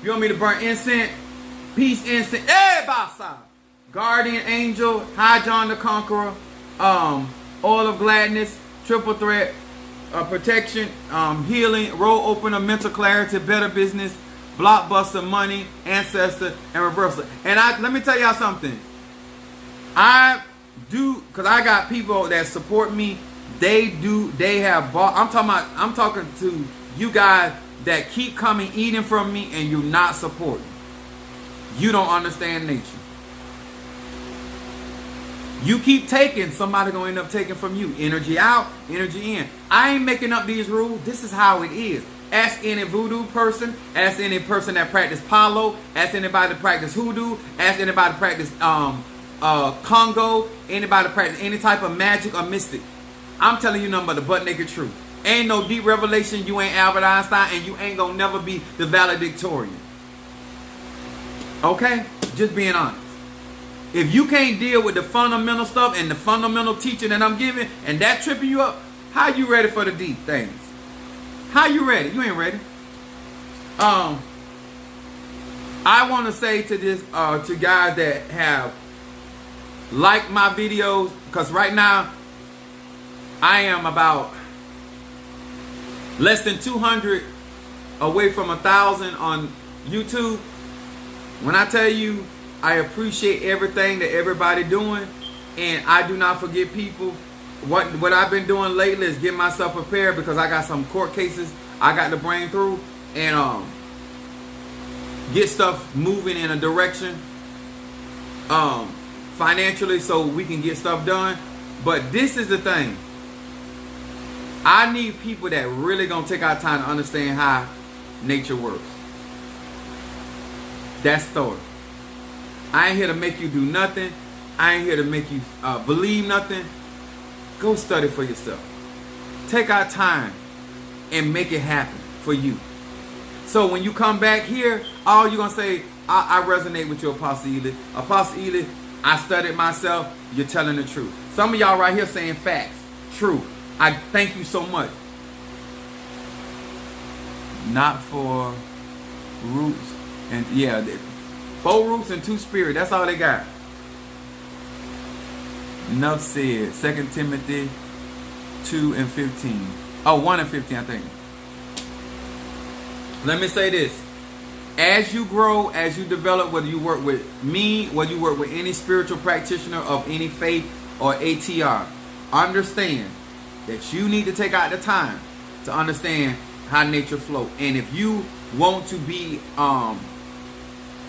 You want me to burn incense? Peace incense. Basa. Guardian angel, High John the Conqueror, oil of gladness, triple threat, protection, healing, road opener, mental clarity, better business, blockbuster, money, ancestor, and reversal. And let me tell y'all something. I do, because I got people that support me. They have bought. I'm talking to you guys that keep coming eating from me and you're not supporting. You don't understand nature. You keep taking, somebody gonna end up taking from you. Energy out, energy in. I ain't making up these rules. This is how it is. Ask any voodoo person. Ask any person that practice palo. Ask anybody that practice hoodoo. Ask anybody that practice Congo. Anybody that practice any type of magic or mystic. I'm telling you nothing but the butt naked truth. Ain't no deep revelation. You ain't Albert Einstein, and you ain't gonna never be the valedictorian. Okay? Just being honest. If you can't deal with the fundamental stuff and the fundamental teaching that I'm giving, and that tripping you up, how you ready for the deep things? How you ready? You ain't ready. I want to say to this, to guys that have liked my videos, because right now I am about less than 200 away from 1,000 on YouTube. When I tell you, I appreciate everything that everybody doing, and I do not forget people. What I've been doing lately is get myself prepared, because I got some court cases I got to bring through, and get stuff moving in a direction financially so we can get stuff done. But this is the thing. I need people that really gonna take our time to understand how nature works. That's story. I ain't here to make you do nothing. I ain't here to make you believe nothing. Go study for yourself. Take our time and make it happen for you. So when you come back here, all you're going to say, I resonate with you, Apostle Ely. Apostle Ely, I studied myself. You're telling the truth. Some of y'all right here saying facts. Truth. I thank you so much. Not for roots. And yeah, 4 roots and 2 spirit. That's all they got. Enough said. 2 Timothy 2 and 15. Oh, 1 and 15, I think. Let me say this. As you grow, as you develop, whether you work with me, whether you work with any spiritual practitioner of any faith or ATR, understand that you need to take out the time to understand how nature flows. And if you want to be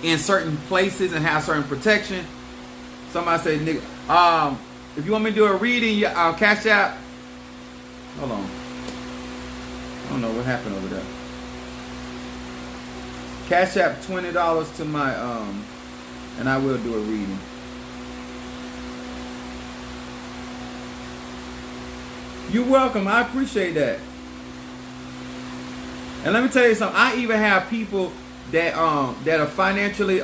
in certain places and have certain protection, somebody say, nigga, if you want me to do a reading, Cash App. Hold on. I don't know what happened over there. Cash App $20 to my and I will do a reading. You're welcome. I appreciate that. And let me tell you something. I even have people that are financially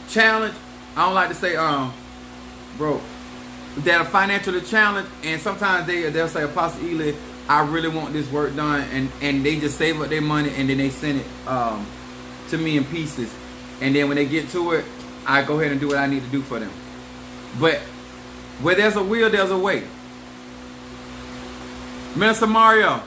challenged. I don't like to say broke. That are financially challenged, and sometimes they'll say, Apostle Ely, I really want this work done, and they just save up their money and then they send it to me in pieces, and then when they get to it, I go ahead and do what I need to do for them. But where there's a will, there's a way. Minister Mario.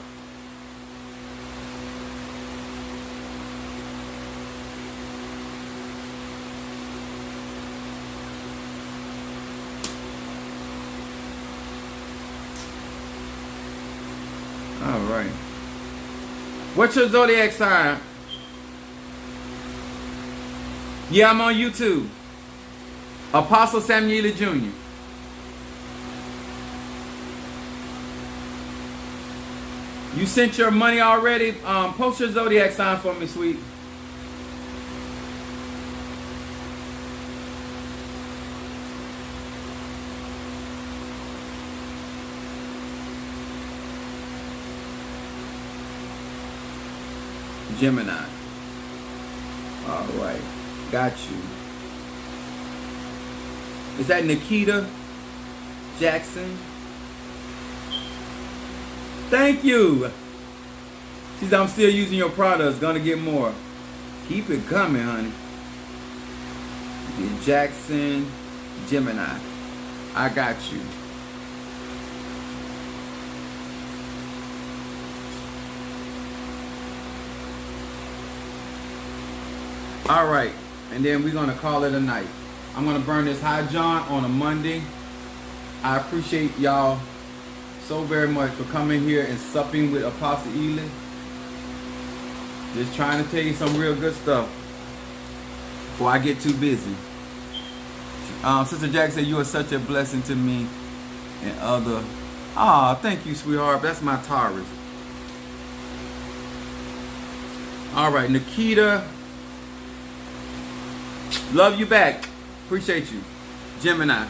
All right. What's your zodiac sign? Yeah, I'm on YouTube. Apostle Samuel Jr. You sent your money already? Post your zodiac sign for me, sweet. Gemini. All right. Got you. Is that Nikita Jackson? Thank you. She said, I'm still using your products. Gonna get more. Keep it coming, honey. Jackson Gemini. I got you. All right. And then we're going to call it a night. I'm going to burn this high John on a Monday. I appreciate y'all so very much for coming here and supping with Apostle Ely. Just trying to tell you some real good stuff before I get too busy. Sister Jack said, you are such a blessing to me and other. Ah, thank you, sweetheart. That's my Taurus. All right, Nikita. Love you back. Appreciate you. Gemini.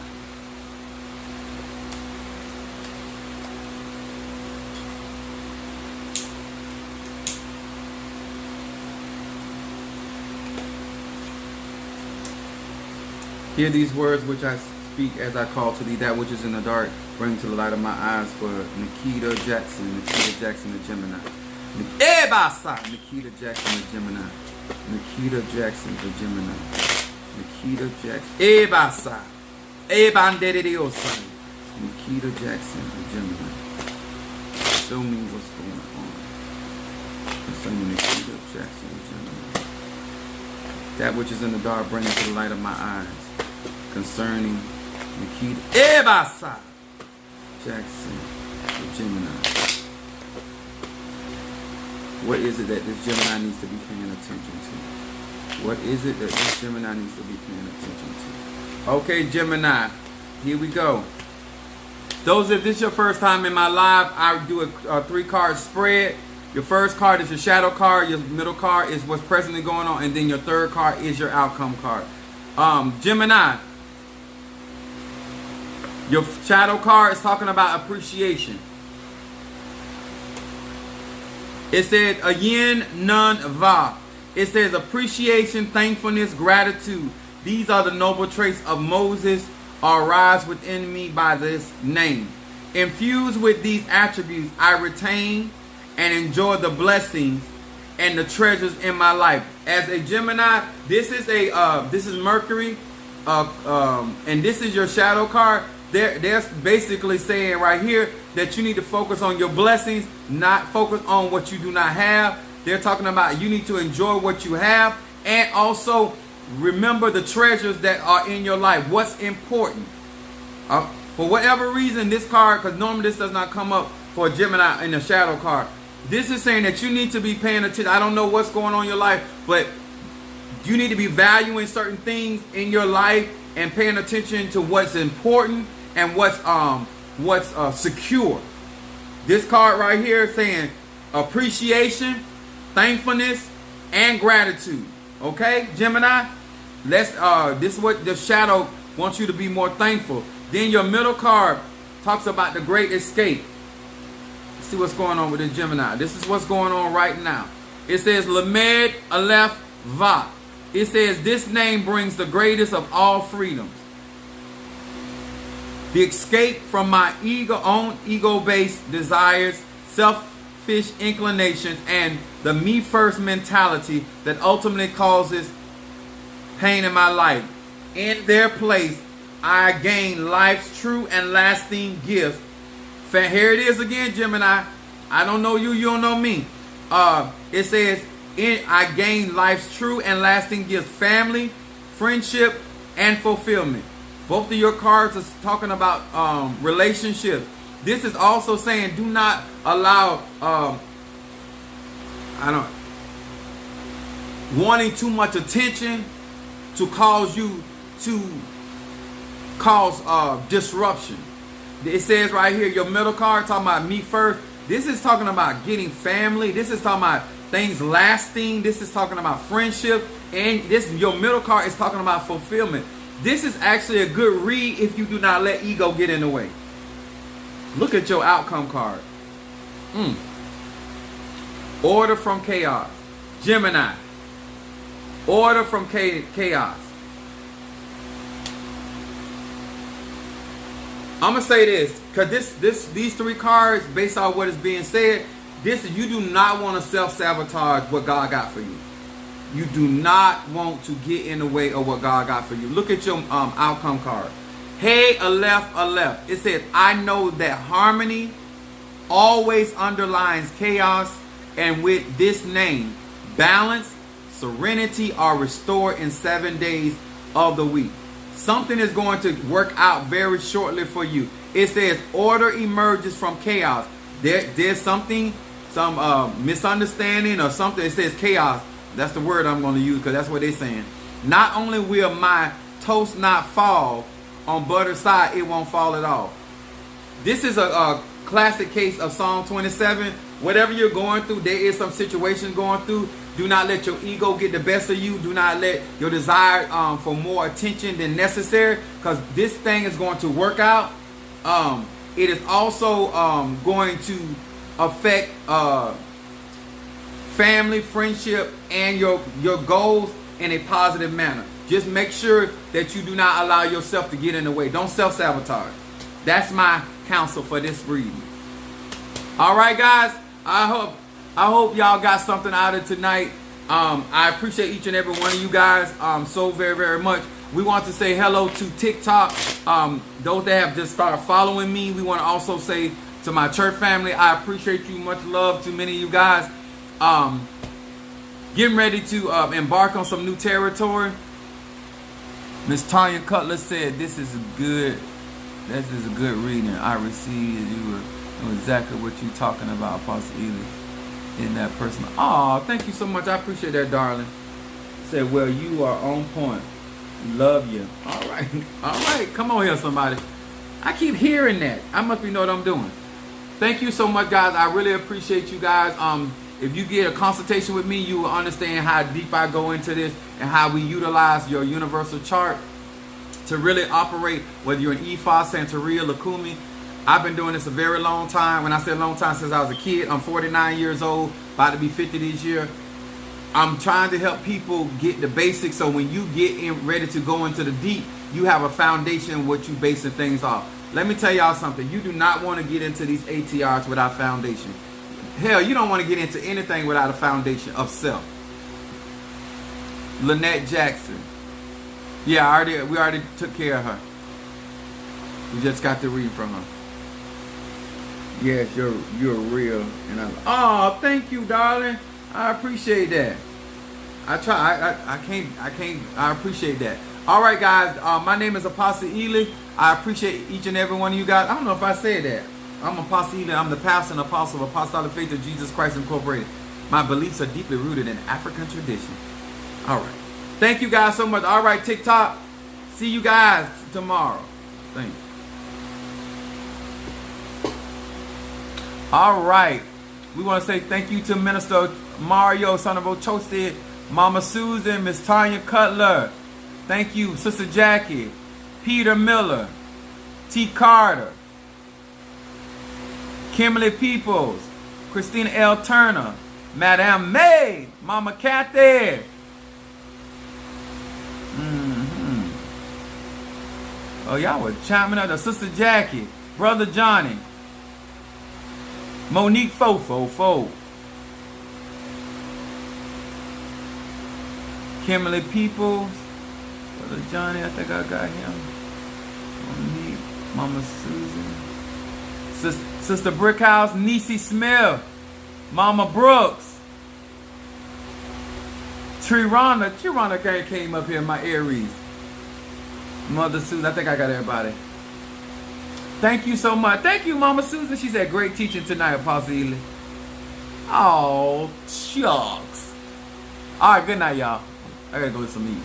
Hear these words which I speak as I call to thee, that which is in the dark, bring to the light of my eyes, for Nikita Jackson, the Gemini. Nikita Jackson, the Gemini. Nikita Jackson, the Gemini. Nikita Jackson. Ebasa. Ebandediosa. Nikita Jackson, the Gemini. Show me what's going on. Concerning Nikita Jackson, the Gemini. That which is in the dark, bring it to the light of my eyes. Concerning Nikita Ebasa Jackson, the Gemini. What is it that this Gemini needs to be paying attention to? What is it that this Gemini needs to be paying attention to? Okay, Gemini, here we go. Those, if this is your first time in my live, I do a 3-card spread. Your first card is your shadow card. Your middle card is what's presently going on. And then your third card is your outcome card. Gemini, your shadow card is talking about appreciation. It says a yin nun va. It says appreciation, thankfulness, gratitude. These are the noble traits of Moses, arise within me by this name. Infused with these attributes, I retain and enjoy the blessings and the treasures in my life. As a Gemini, this is Mercury, and this is your shadow card. They're basically saying right here that you need to focus on your blessings, not focus on what you do not have. They're talking about you need to enjoy what you have, and also remember the treasures that are in your life. What's important. For whatever reason, this card, because normally this does not come up for a Gemini in the shadow card. This is saying that you need to be paying attention. I don't know what's going on in your life, but you need to be valuing certain things in your life and paying attention to what's important and what's secure. This card right here is saying appreciation, thankfulness, and gratitude. Okay, Gemini? This is what the shadow wants you to be more thankful. Then your middle card talks about the great escape. Let's see what's going on with the Gemini. This is what's going on right now. It says Lamed Aleph Va. It says this name brings the greatest of all freedoms. The escape from my ego-based desires, selfish inclinations, and the me first mentality that ultimately causes pain in my life. In their place, I gain life's true and lasting gift. Here it is again, Gemini. I don't know you, you don't know me. It says, I gain life's true and lasting gifts, family, friendship, and fulfillment. Both of your cards are talking about relationships. This is also saying do not allow wanting too much attention to cause you to cause disruption. It says right here, your middle card talking about me first. This is talking about getting family. This is talking about things lasting. This is talking about friendship. And your middle card is talking about fulfillment. This is actually a good read if you do not let ego get in the way. Look at your outcome card. Order from chaos. Gemini. Order from chaos. I'm gonna say this because these three cards, based on what is being said, you do not want to self-sabotage what God got for you. You do not want to get in the way of what God got for you. Look at your outcome card. Hey, Aleph. It says, I know that harmony always underlines chaos, and with this name, balance, serenity are restored in 7 days of the week. Something is going to work out very shortly for you. It says order emerges from chaos. There's something, some misunderstanding or something. It says chaos. That's the word I'm going to use because that's what they're saying. Not only will my toast not fall on butter's side, it won't fall at all. This is a classic case of Psalm 27. Whatever you're going through, there is some situation going through. Do not let your ego get the best of you. Do not let your desire for more attention than necessary, because this thing is going to work out. It is also going to affect family, friendship, and your goals in a positive manner. Just make sure that you do not allow yourself to get in the way. Don't self-sabotage. That's my counsel for this reading. All right, guys. I hope y'all got something out of tonight. I appreciate each and every one of you guys so very, very much. We want to say hello to TikTok. Those that have just started following me, we want to also say to my church family, I appreciate you. Much love to many of you guys. Getting ready to embark on some new territory. Miss Tanya Cutler said, this is a good reading. I received you know exactly what you're talking about, Apostle Ely. In that person. Oh, thank you so much. I appreciate that, darling. Said, well, you are on point. Love you. All right. All right. Come on here, somebody. I keep hearing that. I must be know what I'm doing. Thank you so much, guys. I really appreciate you guys. If you get a consultation with me, you will understand how deep I go into this and how we utilize your universal chart to really operate, whether you're an Ifa, Santeria, Lukumi. I've been doing this a very long time. When I say long time, since I was a kid. I'm 49 years old, about to be 50 this year. I'm trying to help people get the basics, so when you get in ready to go into the deep, you have a foundation what you basing things off. Let me tell y'all something. You do not want to get into these ATRs without foundation. Hell, you don't want to get into anything without a foundation of self. Lynette Jackson. Yeah, we already took care of her. We just got to read from her. Yes, you're real. And oh, thank you, darling. I appreciate that. I appreciate that. All right, guys. My name is Apostle Ely. I appreciate each and every one of you guys. I don't know if I said that. I'm Apostle Ely. I'm the pastor and apostle of Apostolic Faith of Jesus Christ Incorporated. My beliefs are deeply rooted in African tradition. All right. Thank you guys so much. All right, TikTok. See you guys tomorrow. Thank you. All right. We want to say thank you to Minister Mario, son of Ochosi, Mama Susan, Miss Tanya Cutler. Thank you, Sister Jackie, Peter Miller, T. Carter, Kimberly Peoples, Christina L. Turner, Madame May, Mama Kathy. Oh, y'all were chiming up. Sister Jackie, Brother Johnny, Monique Fofo, Kimberly Peoples, Brother Johnny, I think I got him. Monique, Mama Susan, Sister Brickhouse, Niecy Smith, Mama Brooks, Trionda came up here in my Aries. Mother Susan, I think I got everybody. Thank you so much. Thank you, Mama Susan. She said great teaching tonight, Apostle Ely. Oh, shucks. All right, good night, y'all. I gotta go to some meat.